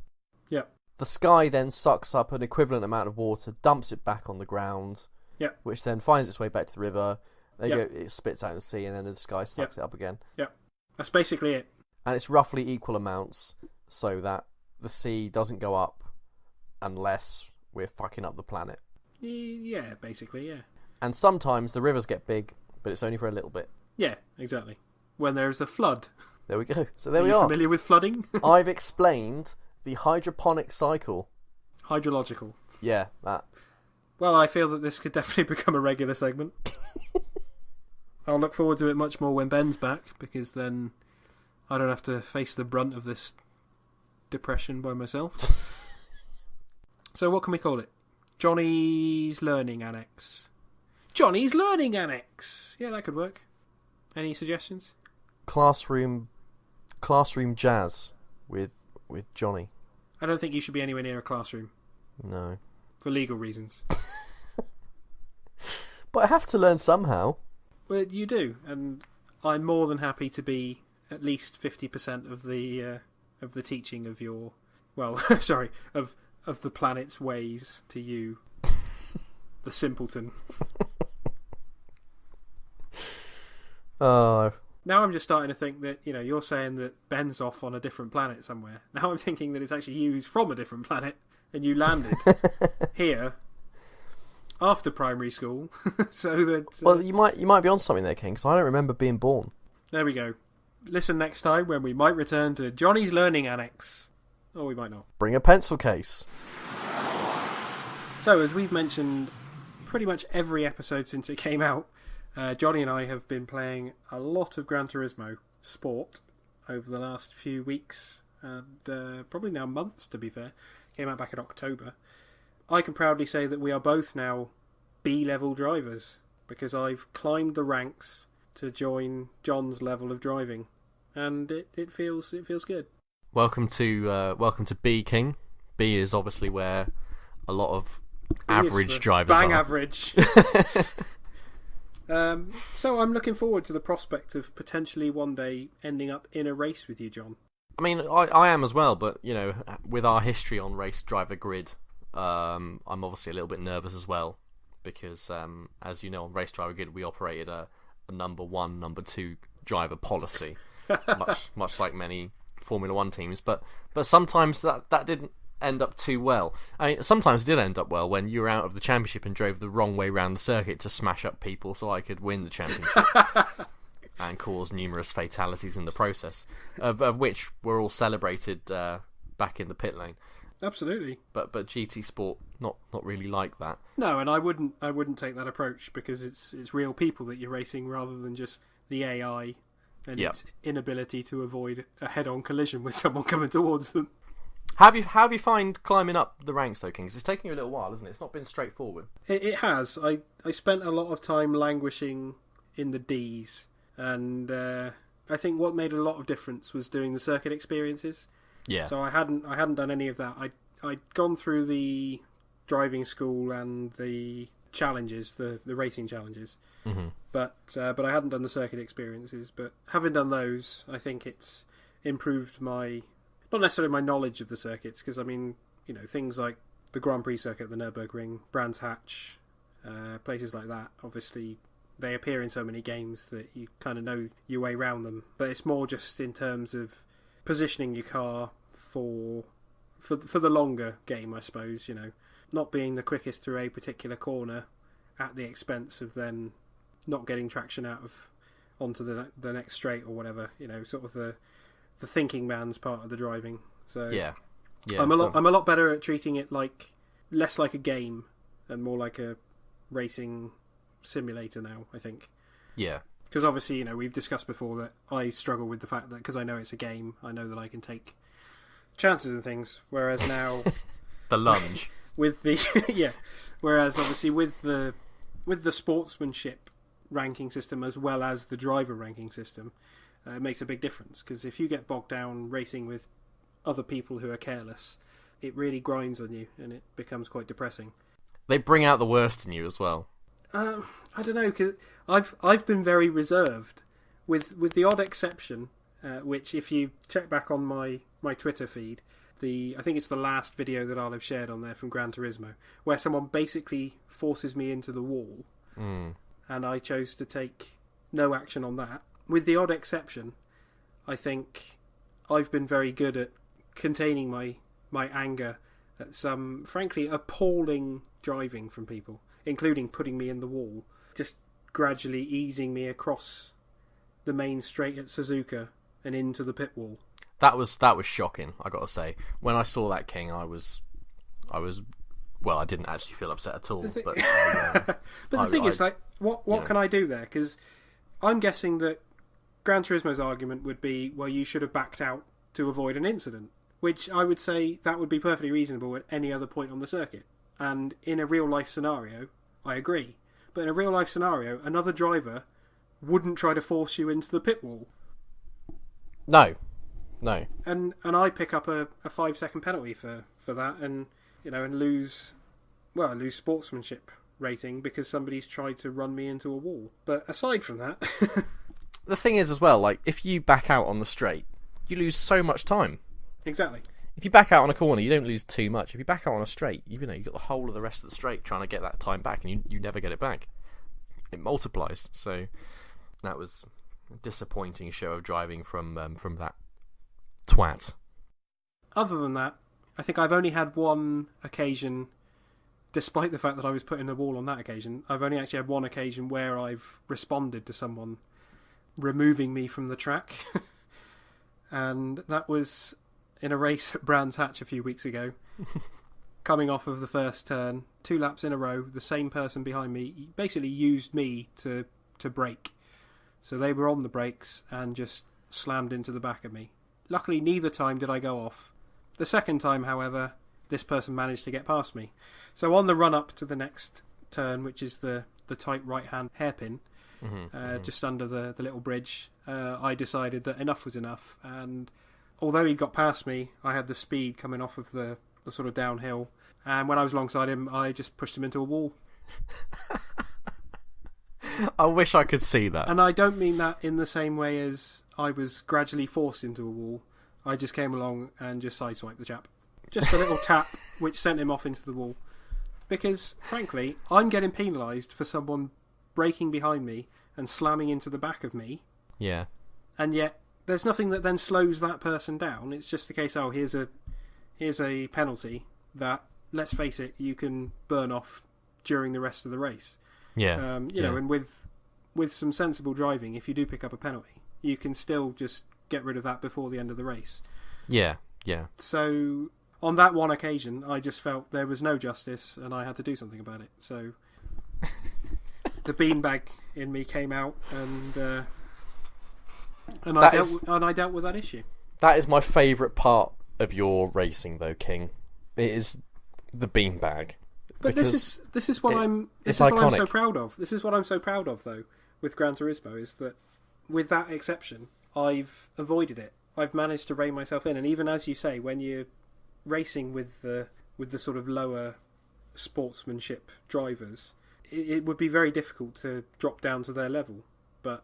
Yeah. The sky then sucks up an equivalent amount of water, dumps it back on the ground. Yeah. Which then finds its way back to the river. It spits out in the sea, and then the sky sucks it up again. Yeah. That's basically it. And it's roughly equal amounts, so that the sea doesn't go up unless we're fucking up the planet. Yeah, basically, yeah. And sometimes the rivers get big, but it's only for a little bit. Yeah, exactly. When there's a flood. There we go. So there we are. Are you familiar with flooding? I've explained the hydroponic cycle. Hydrological. Yeah, that. Well, I feel that this could definitely become a regular segment. I'll look forward to it much more when Ben's back, because then I don't have to face the brunt of this depression by myself. So what can we call it? Johnny's Learning Annex. Johnny's Learning Annex! Yeah, that could work. Any suggestions? Classroom jazz with Johnny. I don't think you should be anywhere near a classroom. No. For legal reasons. But I have to learn somehow. Well, you do, and I'm more than happy to be at least 50% of the teaching of your... Well, sorry, of of the planet's ways to you, the simpleton. Oh. Now I'm just starting to think that, you're saying that Ben's off on a different planet somewhere. Now I'm thinking that it's actually you who's from a different planet, and you landed here after primary school, so that... Well, you might be on something there, King, because I don't remember being born. There we go. Listen next time when we might return to Johnny's Learning Annex. Or we might not. Bring a pencil case. So, as we've mentioned pretty much every episode since it came out, Jonny and I have been playing a lot of Gran Turismo Sport over the last few weeks, and probably now months, to be fair. Came out back in October. I can proudly say that we are both now B-level drivers, because I've climbed the ranks to join John's level of driving, and it feels good. Welcome to B, King. B is obviously where a lot of average drivers bang are. Average. So I'm looking forward to the prospect of potentially one day ending up in a race with you, John. I mean, I am as well, but, with our history on Race Driver Grid, I'm obviously a little bit nervous as well, because, as you know, on Race Driver Grid, we operated a number 1, number 2 driver policy, much like many Formula 1 teams, but sometimes that didn't end up too well. I mean, sometimes it did end up well when you were out of the championship and drove the wrong way around the circuit to smash up people so I could win the championship and cause numerous fatalities in the process, of which were all celebrated back in the pit lane. Absolutely. But GT Sport not really like that. No, and I wouldn't take that approach, because it's real people that you're racing rather than just the AI and its inability to avoid a head-on collision with someone coming towards them. How have you find climbing up the ranks though, Kings? It's taking you a little while, isn't it? It's not been straightforward. It has. I spent a lot of time languishing in the Ds, and I think what made a lot of difference was doing the circuit experiences. Yeah. So I hadn't done any of that. I'd gone through the driving school and the challenges, the racing challenges, but I hadn't done the circuit experiences. But having done those, I think it's improved my, not necessarily my knowledge of the circuits, because I mean, things like the Grand Prix circuit, the Nürburgring, Brands Hatch, places like that. Obviously, they appear in so many games that you kind of know your way around them. But it's more just in terms of positioning your car for the longer game, I suppose. Not being the quickest through a particular corner at the expense of then not getting traction onto the next straight or whatever. Sort of the thinking man's part of the driving. So yeah. I'm a lot better at treating it less like a game and more like a racing simulator now, I think. Yeah. Because obviously, we've discussed before that I struggle with the fact that, because I know it's a game, I know that I can take chances and things, whereas now the lunge with the whereas obviously with the sportsmanship ranking system as well as the driver ranking system, it makes a big difference, because if you get bogged down racing with other people who are careless, it really grinds on you and it becomes quite depressing. They bring out the worst in you as well. I don't know, because I've been very reserved, with the odd exception, which if you check back on my Twitter feed, I think it's the last video that I'll have shared on there from Gran Turismo, where someone basically forces me into the wall, and I chose to take no action on that. With the odd exception, I think I've been very good at containing my anger at some, frankly, appalling driving from people, including putting me in the wall, just gradually easing me across the main straight at Suzuka and into the pit wall. That was shocking, I gotta say. When I saw that, King, I was well, I didn't actually feel upset at all. But the thing is, what can I do there? Because I'm guessing that Gran Turismo's argument would be, well, you should have backed out to avoid an incident, which I would say that would be perfectly reasonable at any other point on the circuit. And in a real-life scenario, I agree. But in a real-life scenario, another driver wouldn't try to force you into the pit wall. No. And I pick up a 5-second penalty for that, and and lose sportsmanship rating because somebody's tried to run me into a wall. But aside from that, the thing is as well, if you back out on the straight, you lose so much time. Exactly. if you back out on a corner, you don't lose too much. If you back out on a straight, you've got the whole of the rest of the straight trying to get that time back, and you never get it back. It multiplies. So that was a disappointing show of driving from that twat. Other than that, I think I've only had one occasion, despite the fact that I was put in the wall on that occasion, I've only actually had one occasion where I've responded to someone removing me from the track. And that was in a race at Brands Hatch a few weeks ago. Coming off of the first turn, 2 laps in a row, the same person behind me basically used me to brake. So they were on the brakes and just slammed into the back of me. Luckily, neither time did I go off. The second time, however, this person managed to get past me. So on the run-up to the next turn, which is the tight right-hand hairpin, just under the little bridge, I decided that enough was enough. And although he got past me, I had the speed coming off of the sort of downhill. And when I was alongside him, I just pushed him into a wall. I wish I could see that. And I don't mean that in the same way as I was gradually forced into a wall. I just came along and just sideswiped the chap. Just a little tap, which sent him off into the wall. Because, frankly, I'm getting penalised for someone braking behind me and slamming into the back of me. Yeah. And yet, there's nothing that then slows that person down. It's just the case, here's a penalty that, let's face it, you can burn off during the rest of the race. Yeah. You know, and with some sensible driving, if you do pick up a penalty, you can still just get rid of that before the end of the race. Yeah, yeah. So on that one occasion, I just felt there was no justice and I had to do something about it. So the beanbag in me came out and I dealt with that issue. That is my favourite part of your racing, though, King. It is the beanbag. But this is what I'm so proud of. This is what I'm so proud of, though, with Gran Turismo, is that with that exception, I've avoided it. I've managed to rein myself in, and even as you say, when you're racing with the sort of lower sportsmanship drivers, it would be very difficult to drop down to their level. But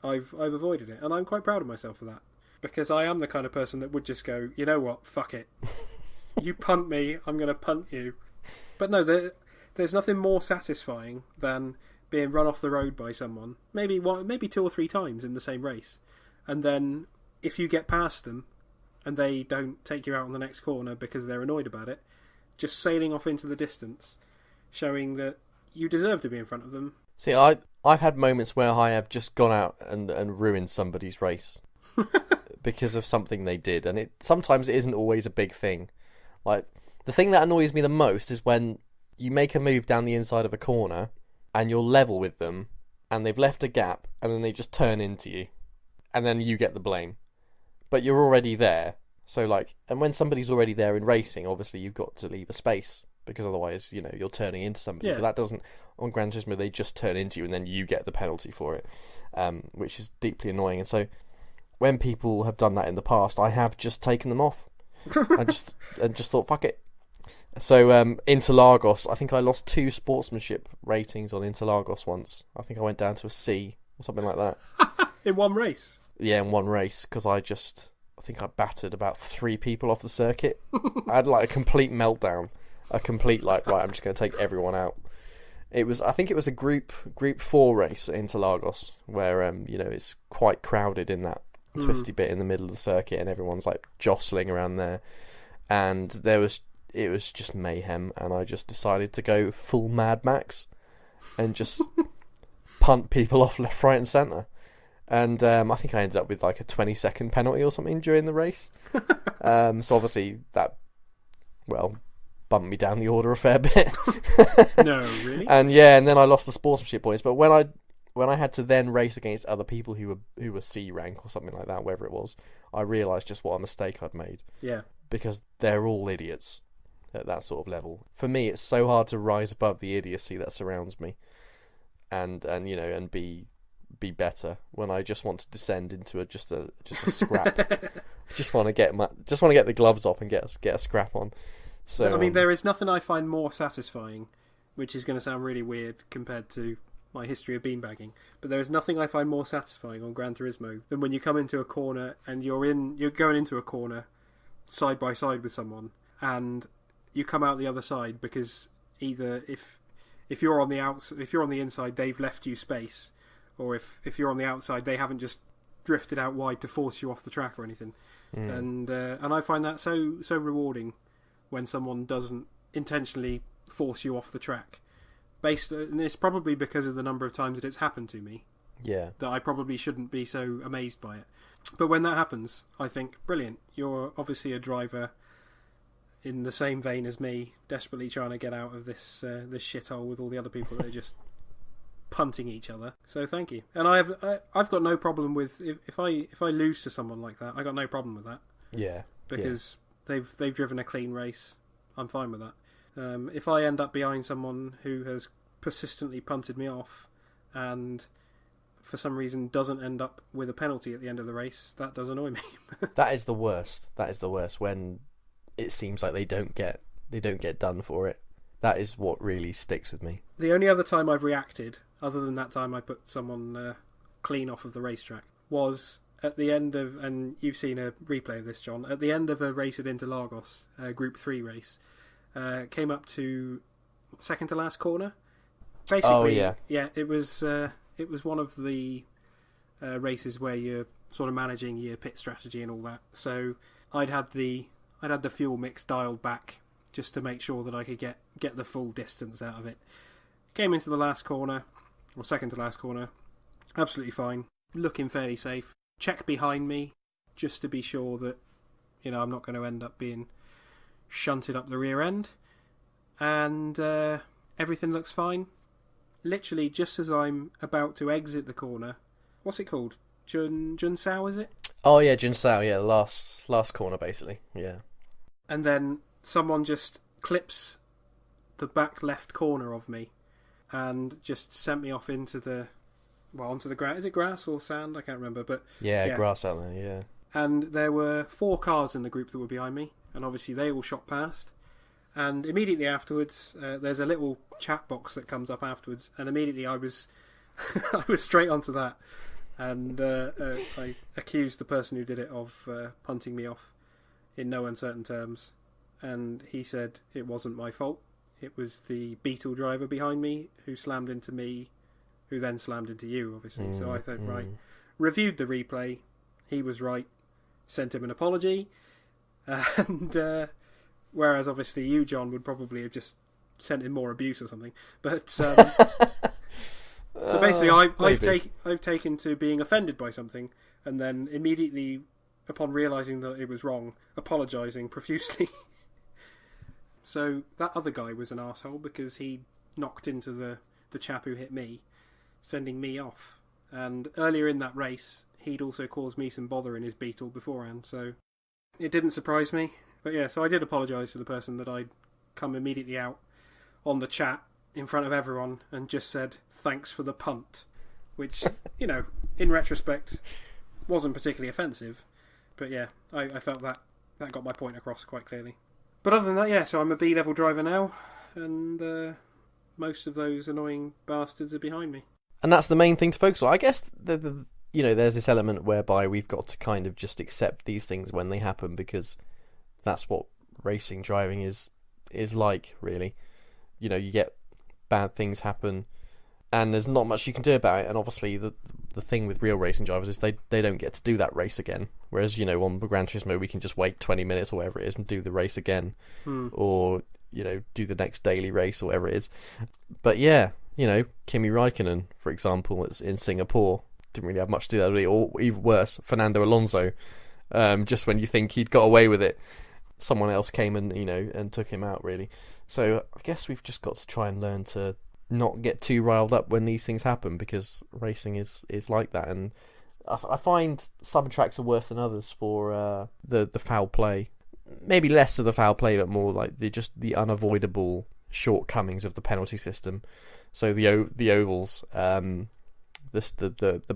I've avoided it, and I'm quite proud of myself for that, because I am the kind of person that would just go, you know what, fuck it. You punt me, I'm going to punt you. But no, there's nothing more satisfying than being run off the road by someone, maybe 2 or 3 times in the same race, and then if you get past them and they don't take you out on the next corner because they're annoyed about it, just sailing off into the distance, showing that you deserve to be in front of them. See, I've had moments where I have just gone out and ruined somebody's race because of something they did, and sometimes it isn't always a big thing. Like, the thing that annoys me the most is when you make a move down the inside of a corner and you're level with them and they've left a gap and then they just turn into you and then you get the blame. But you're already there. So, like, and when somebody's already there in racing, obviously you've got to leave a space because otherwise, you know, you're turning into somebody. Yeah. But that doesn't, on Gran Turismo, they just turn into you and then you get the penalty for it, which is deeply annoying. And so when people have done that in the past, I have just taken them off. I just thought, fuck it. So Interlagos, I think I lost 2 sportsmanship ratings on Interlagos once. I think I went down to a C or something like that. In one race? Yeah, in one race, because I think I battered about 3 people off the circuit. I had like a complete meltdown. A complete, like, right, I'm just going to take everyone out. I think it was a group 4 race at Interlagos, where, you know, it's quite crowded in that twisty bit in the middle of the circuit and everyone's like jostling around there. And it was just mayhem, and I just decided to go full Mad Max and just punt people off left, right and centre. And I think I ended up with like a 20-second penalty or something during the race. So obviously that, well, bumped me down the order a fair bit. No, really? And then I lost the sportsmanship points. But when I had to then race against other people who were C rank or something like that, wherever it was, I realised just what a mistake I'd made. Yeah. Because they're all idiots at that sort of level. For me, it's so hard to rise above the idiocy that surrounds me, and you know, and be better when I just want to descend into just a scrap. just want to get the gloves off and get a scrap on. So I mean, there is nothing I find more satisfying, which is going to sound really weird compared to my history of beanbagging, but there is nothing I find more satisfying on Gran Turismo than when you come into a corner and you're going into a corner side by side with someone and you come out the other side because either if you're on the inside, they've left you space, or if you're on the outside, they haven't just drifted out wide to force you off the track or anything. And I find that so rewarding when someone doesn't intentionally force you off the track. And it's probably because of the number of times that it's happened to me. Yeah. That I probably shouldn't be so amazed by it. But when that happens, I think, brilliant. You're obviously a driver in the same vein as me, desperately trying to get out of this shithole with all the other people that are just punting each other. So thank you. And I've got no problem with if I lose to someone like that. I got no problem with that. Yeah. Because they've driven a clean race. I'm fine with that. If I end up behind someone who has persistently punted me off and for some reason doesn't end up with a penalty at the end of the race, that does annoy me. That is the worst. That is the worst, when it seems like they don't get done for it. That is what really sticks with me. The only other time I've reacted, other than that time I put someone clean off of the racetrack, was at the end of, and you've seen a replay of this, John, at the end of a race at Interlagos, a Group 3 race, came up to second to last corner. Basically, it was one of the races where you're sort of managing your pit strategy and all that. So I'd had the fuel mix dialed back just to make sure that I could get the full distance out of it. Came into the last corner, or second to last corner, absolutely fine, looking fairly safe. Check behind me just to be sure that I'm not going to end up being shunted up the rear end, and everything looks fine. Literally, just as I'm about to exit the corner, what's it called? Junsao, is it? Oh yeah, Junsao, yeah, last corner basically, yeah. And then someone just clips the back left corner of me and just sent me off onto the grass. Is it grass or sand? I can't remember, but yeah, grass out there, yeah. And there were 4 cars in the group that were behind me, and obviously they all shot past. And immediately afterwards, there's a little chat box that comes up afterwards, and immediately I was I was straight onto that, and I accused the person who did it of punting me off in no uncertain terms, and he said it wasn't my fault. It was the Beetle driver behind me who slammed into me, who then slammed into you, obviously. So I thought, right, reviewed the replay, he was right, sent him an apology, and whereas obviously you, John, would probably have just sent him more abuse or something. But so basically, I've taken to being offended by something, and then immediately, upon realising that it was wrong, apologising profusely. So that other guy was an arsehole because he knocked into the chap who hit me, sending me off. And earlier in that race, he'd also caused me some bother in his Beetle beforehand, so it didn't surprise me. But yeah, so I did apologise to the person that I'd come immediately out on the chat in front of everyone and just said, thanks for the punt. Which, in retrospect, wasn't particularly offensive. But yeah, I felt that got my point across quite clearly. But other than that, yeah, so I'm a B-level driver now, and most of those annoying bastards are behind me. And that's the main thing to focus on. I guess, there's this element whereby we've got to kind of just accept these things when they happen, because that's what racing driving is like, really. You get bad things happen, and there's not much you can do about it. And obviously, the thing with real racing drivers is they don't get to do that race again. Whereas, on Gran Turismo, we can just wait 20 minutes or whatever it is and do the race again, or do the next daily race or whatever it is. But yeah, Kimi Räikkönen, for example, in Singapore, didn't really have much to do that, really. Or even worse, Fernando Alonso. Just when you think he'd got away with it, someone else came and and took him out, really. So I guess we've just got to try and learn to not get too riled up when these things happen, because racing is like that. And I find some tracks are worse than others for the foul play. Maybe less of the foul play, but more like the unavoidable shortcomings of the penalty system. So the ovals, the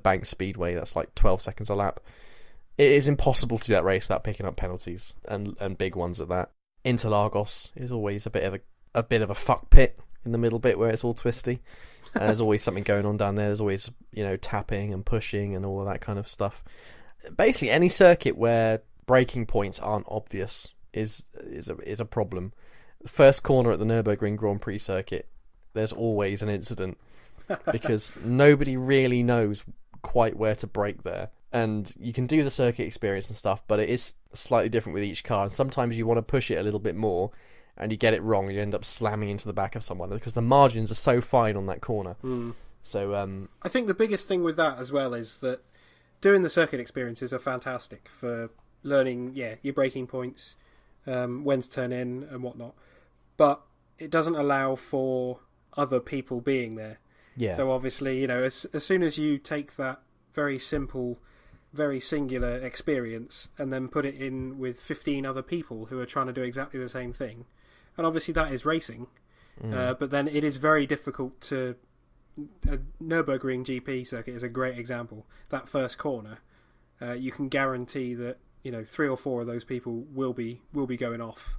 Bank Speedway, that's like 12 seconds a lap. It is impossible to do that race without picking up penalties, and big ones at that. Interlagos is always a bit of a fuck pit in the middle bit where it's all twisty. And there's always something going on down there. There's always tapping and pushing and all of that kind of stuff. Basically, any circuit where braking points aren't obvious is a problem. The first corner at the Nürburgring Grand Prix circuit, there's always an incident because nobody really knows quite where to brake there. And you can do the circuit experience and stuff, but it is slightly different with each car. And sometimes you want to push it a little bit more, and you get it wrong, and you end up slamming into the back of someone because the margins are so fine on that corner. So I think the biggest thing with that as well is that doing the circuit experiences are fantastic for learning, your braking points, when to turn in and whatnot. But it doesn't allow for other people being there. Yeah. So obviously, as soon as you take that very simple, very singular experience and then put it in with 15 other people who are trying to do exactly the same thing, and obviously that is racing, but then it is very difficult to... A Nürburgring GP circuit is a great example. That first corner, you can guarantee that 3 or 4 of those people will be going off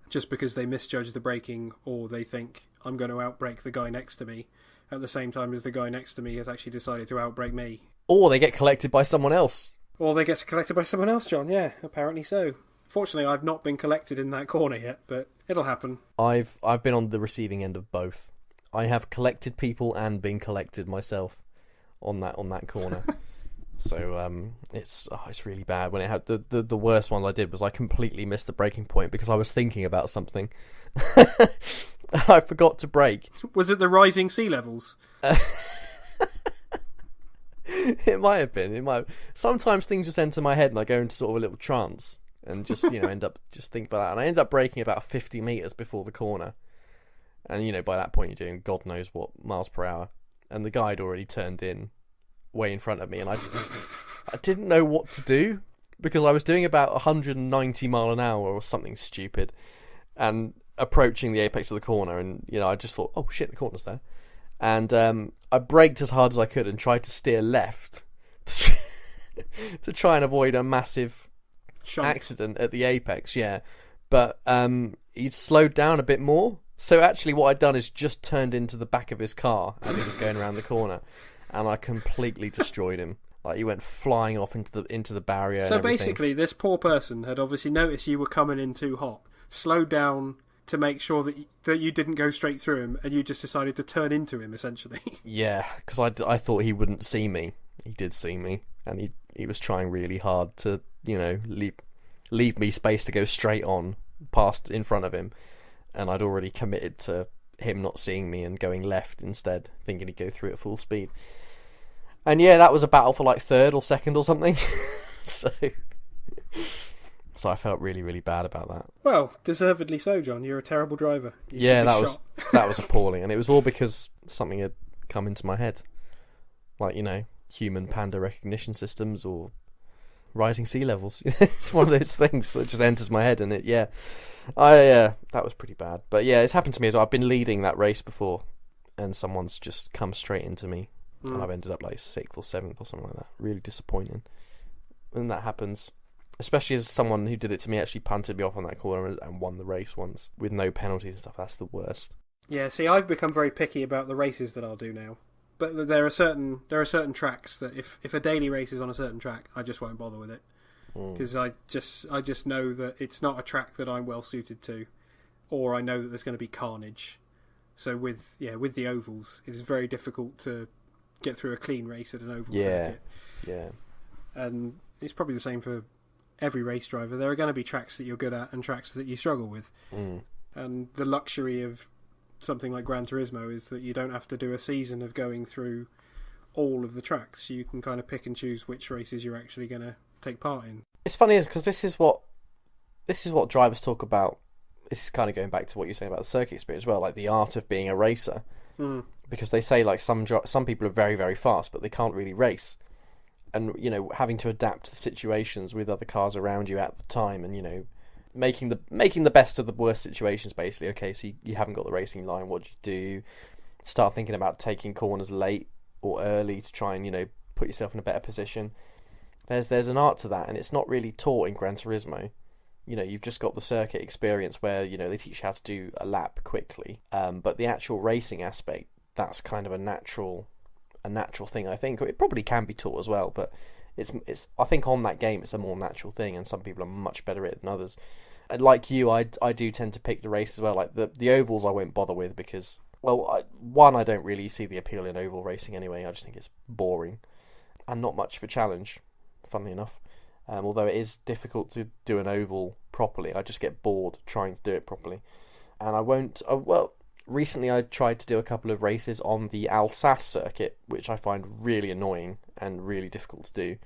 just because they misjudge the braking, or they think I'm going to outbrake the guy next to me at the same time as the guy next to me has actually decided to outbrake me. Or they get collected by someone else. John, yeah, apparently so. Fortunately, I've not been collected in that corner yet, but it'll happen. I've been on the receiving end of both. I have collected people and been collected myself on that corner. So it's really bad. When it had the worst one I did was I completely missed the braking point because I was thinking about something. I forgot to brake. Was it the rising sea levels? It might have been. Sometimes things just enter my head and I go into sort of a little trance and just end up just think about that. And I ended up braking about 50 meters before the corner. And by that point you're doing God knows what miles per hour. And the guy had already turned in way in front of me, and I didn't know what to do because I was doing about 190 mile an hour or something stupid and approaching the apex of the corner, and I just thought, oh shit, the corner's there. And I braked as hard as I could and tried to steer left to try and avoid a massive accident at the apex, but he'd slowed down a bit more. So actually what I'd done is just turned into the back of his car as he was going around the corner, and I completely destroyed him. Like, he went flying off into the barrier. So and basically, this poor person had obviously noticed you were coming in too hot, slowed down to make sure that you didn't go straight through him, and you just decided to turn into him, essentially. Yeah, because I thought he wouldn't see me. He did see me, and he was trying really hard to, leave me space to go straight on past in front of him. And I'd already committed to him not seeing me and going left instead, thinking he'd go through at full speed. And that was a battle for like third or second or something. So I felt really, really bad about that. Well, deservedly so, John. You're a terrible driver. That was appalling, and it was all because something had come into my head, like human panda recognition systems or rising sea levels. It's one of those things that just enters my head, and that was pretty bad. But it's happened to me as well. I've been leading that race before, and someone's just come straight into me, and I've ended up like 6th or 7th or something like that. Really disappointing. And that happens, especially as someone who did it to me actually punted me off on that corner and won the race once with no penalties and stuff. That's the worst. Yeah, see, I've become very picky about the races that I'll do now. But there are certain tracks that if a daily race is on a certain track, I just won't bother with it, because I just know that it's not a track that I'm well suited to, or I know that there's going to be carnage. So with the ovals, it is very difficult to get through a clean race at an oval circuit. Yeah, and it's probably the same for every race driver. There are going to be tracks that you're good at and tracks that you struggle with, and the luxury of something like Gran Turismo is that you don't have to do a season of going through all of the tracks. You can kind of pick and choose which races you're actually going to take part in. It's funny because this is what drivers talk about. This is kind of going back to what you're saying about the circuit experience as well, like the art of being a racer. Because they say like some people are very, very fast, but they can't really race, and having to adapt to the situations with other cars around you at the time, and making the best of the worst situations, basically. Okay, so you haven't got the racing line. What do you do? Start thinking about taking corners late or early to try and put yourself in a better position. There's an art to that, and it's not really taught in Gran Turismo. You've just got the circuit experience where they teach you how to do a lap quickly, but the actual racing aspect, that's kind of a natural thing. I think it probably can be taught as well, but It's I think on that game it's a more natural thing, and some people are much better at it than others. And like you, I do tend to pick the race as well. Like the ovals I won't bother with because, well, I don't really see the appeal in oval racing anyway. I just think it's boring and not much of a challenge, funnily enough. Although it is difficult to do an oval properly. I just get bored trying to do it properly. And I won't... recently I tried to do a couple of races on the Alsace circuit, which I find really annoying and really difficult to do.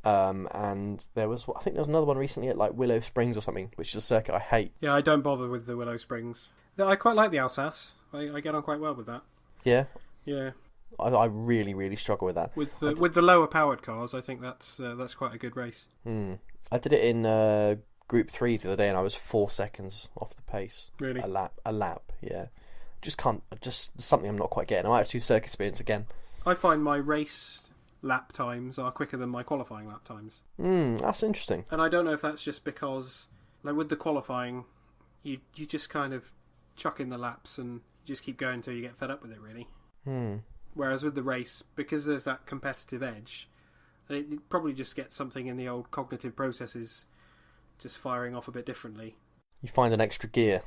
And I think there was another one recently at like Willow Springs or something, which is a circuit I hate. Yeah, I don't bother with the Willow Springs. I quite like the Alsace. I get on quite well with that. Yeah? Yeah. I really, really struggle with that. With the lower powered cars, I think that's quite a good race. I did it in Group 3s the other day, and I was 4 seconds off the pace. Really? A lap, yeah. Just something I'm not quite getting. I might have to do circuit experience again. I find my race lap times are quicker than my qualifying lap times. That's interesting. And I don't know if that's just because, like with the qualifying, you just kind of chuck in the laps and just keep going until you get fed up with it, really. Whereas with the race, because there's that competitive edge, it probably just gets something in the old cognitive processes just firing off a bit differently. You find an extra gear.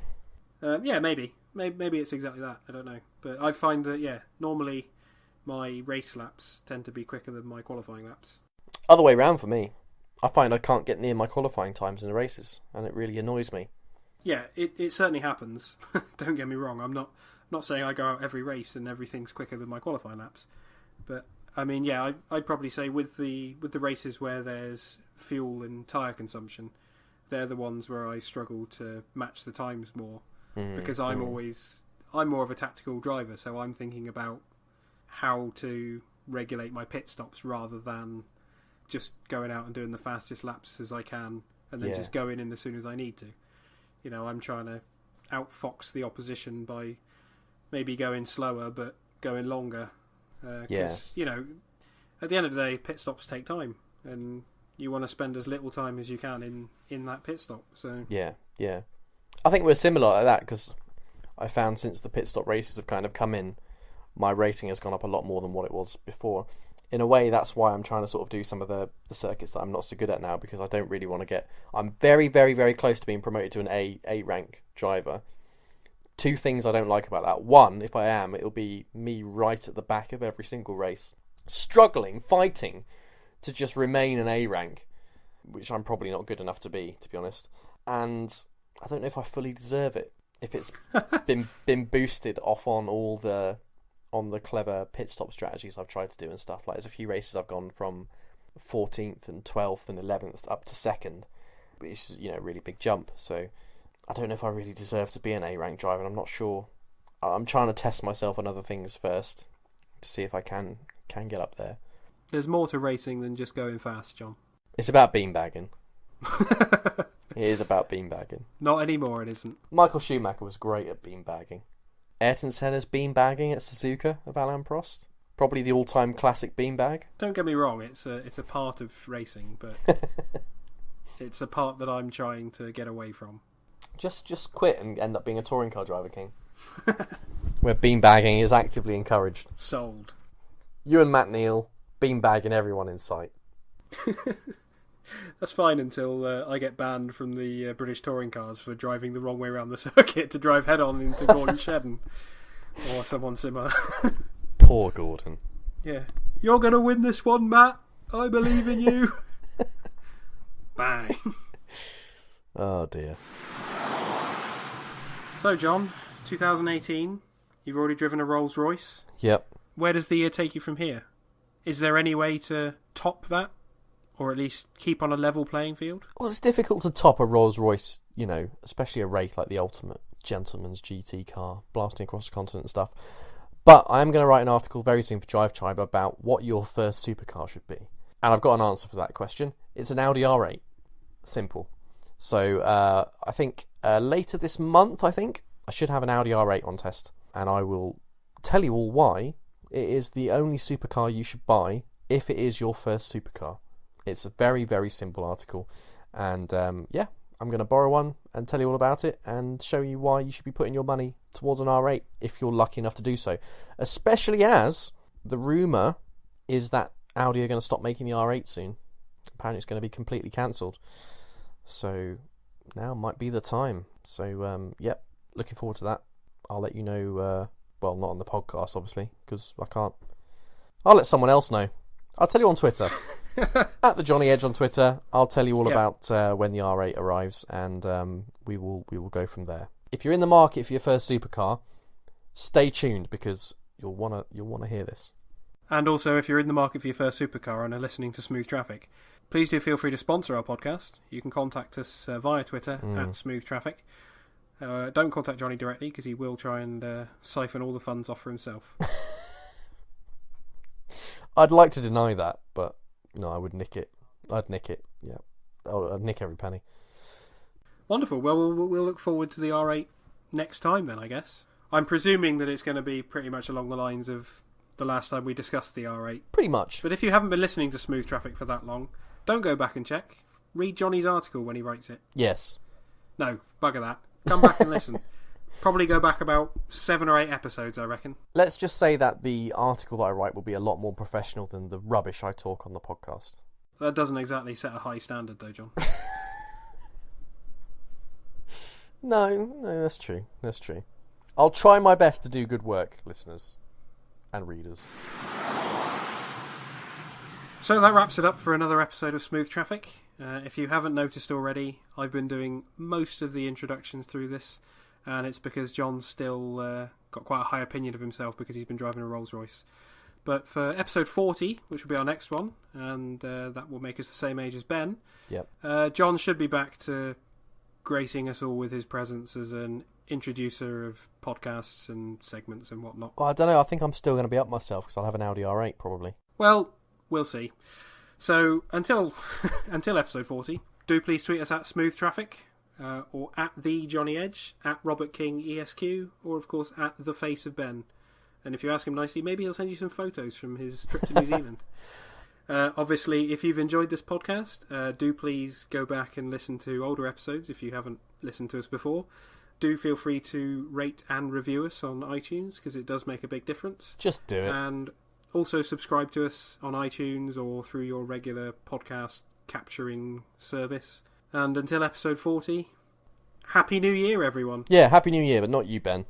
Yeah, maybe it's exactly that. I don't know, but I find that normally my race laps tend to be quicker than my qualifying laps. Other way round for me. I find I can't get near my qualifying times in the races, and it really annoys me. Yeah, it certainly happens. Don't get me wrong. I'm not saying I go out every race and everything's quicker than my qualifying laps, but I mean, yeah, I'd probably say with the races where there's fuel and tyre consumption, they're the ones where I struggle to match the times more. Because I'm more of a tactical driver, so I'm thinking about how to regulate my pit stops rather than just going out and doing the fastest laps as I can and then just going in as soon as I need to. You know, I'm trying to outfox the opposition by maybe going slower but going longer. Because, you know, at the end of the day, pit stops take time and you want to spend as little time as you can in that pit stop. So Yeah. I think we're similar like that because I found since the pit stop races have kind of come in, my rating has gone up a lot more than what it was before. In a way, that's why I'm trying to sort of do some of the circuits that I'm not so good at now because I don't really want to get... I'm very, very, very close to being promoted to an A rank driver. Two things I don't like about that. One, if I am, it'll be me right at the back of every single race, struggling, fighting to just remain an A rank, which I'm probably not good enough to be honest. And I don't know if I fully deserve it. If it's been boosted off on all the clever pit stop strategies I've tried to do and stuff. Like there's a few races I've gone from 14th and 12th and 11th up to 2nd, which is, you know, a really big jump. So I don't know if I really deserve to be an A rank driver. And I'm not sure. I'm trying to test myself on other things first to see if I can get up there. There's more to racing than just going fast, John. It's about beanbagging. It is about beanbagging. Not anymore, it isn't. Michael Schumacher was great at beanbagging. Ayrton Senna's beanbagging at Suzuka of Alain Prost. Probably the all-time classic beanbag. Don't get me wrong, it's a part of racing, but it's a part that I'm trying to get away from. Just quit and end up being a touring car driver, King. Where beanbagging is actively encouraged. Sold. You and Matt Neal, beanbagging everyone in sight. That's fine until I get banned from the British touring cars for driving the wrong way around the circuit to drive head-on into Gordon Shedden or someone similar. Poor Gordon. Yeah. You're going to win this one, Matt. I believe in you. Bang. Oh, dear. So, John, 2018, you've already driven a Rolls-Royce. Yep. Where does the year take you from here? Is there any way to top that? Or at least keep on a level playing field? Well, it's difficult to top a Rolls-Royce, you know, especially a Wraith like the ultimate gentleman's GT car, blasting across the continent and stuff. But I am going to write an article very soon for Drive Tribe about what your first supercar should be. And I've got an answer for that question. It's an Audi R8. Simple. So I think later this month, I should have an Audi R8 on test. And I will tell you all why it is the only supercar you should buy if it is your first supercar. It's a very, very simple article. And I'm going to borrow one and tell you all about it and show you why you should be putting your money towards an R8 if you're lucky enough to do so. Especially as the rumour is that Audi are going to stop making the R8 soon. Apparently it's going to be completely cancelled. So now might be the time. So, yep, looking forward to that. I'll let you know, well, not on the podcast, obviously, because I can't. I'll let someone else know. I'll tell you on Twitter. At the Jonny Edge on Twitter, I'll tell you all about when the R8 arrives, and we will go from there. If you're in the market for your first supercar, stay tuned, because you'll wanna hear this. And also, if you're in the market for your first supercar and are listening to Smooth Traffic, please do feel free to sponsor our podcast. You can contact us via Twitter at Smooth Traffic. Don't contact Jonny directly, because he will try and siphon all the funds off for himself. I'd like to deny that, but no, I would nick it. I'd nick it, yeah. I'd nick every penny. Wonderful. Well, we'll look forward to the R8 next time then, I guess. I'm presuming that it's going to be pretty much along the lines of the last time we discussed the R8. Pretty much. But if you haven't been listening to Smooth Traffic for that long, don't go back and check. Read Johnny's article when he writes it. Yes. No, bugger that. Come back and listen. Probably go back about 7 or 8 episodes, I reckon. Let's just say that the article that I write will be a lot more professional than the rubbish I talk on the podcast. That doesn't exactly set a high standard, though, John. No, that's true. That's true. I'll try my best to do good work, listeners and readers. So that wraps it up for another episode of Smooth Traffic. If you haven't noticed already, I've been doing most of the introductions through this, and it's because John's still got quite a high opinion of himself because he's been driving a Rolls-Royce. But for episode 40, which will be our next one, and that will make us the same age as Ben, John should be back to gracing us all with his presence as an introducer of podcasts and segments and whatnot. Well, I don't know. I think I'm still going to be up myself because I'll have an Audi R8 probably. Well, we'll see. So until episode 40, do please tweet us at Smooth Traffic, or at the Jonny Edge, at Robert King ESQ, or of course at the Face of Ben. And if you ask him nicely, maybe he'll send you some photos from his trip to New Zealand. Obviously, if you've enjoyed this podcast, do please go back and listen to older episodes if you haven't listened to us before. Do feel free to rate and review us on iTunes, because it does make a big difference. Just do it. And also subscribe to us on iTunes or through your regular podcast capturing service. And until episode 40, Happy New Year, everyone. Yeah, Happy New Year, but not you, Ben.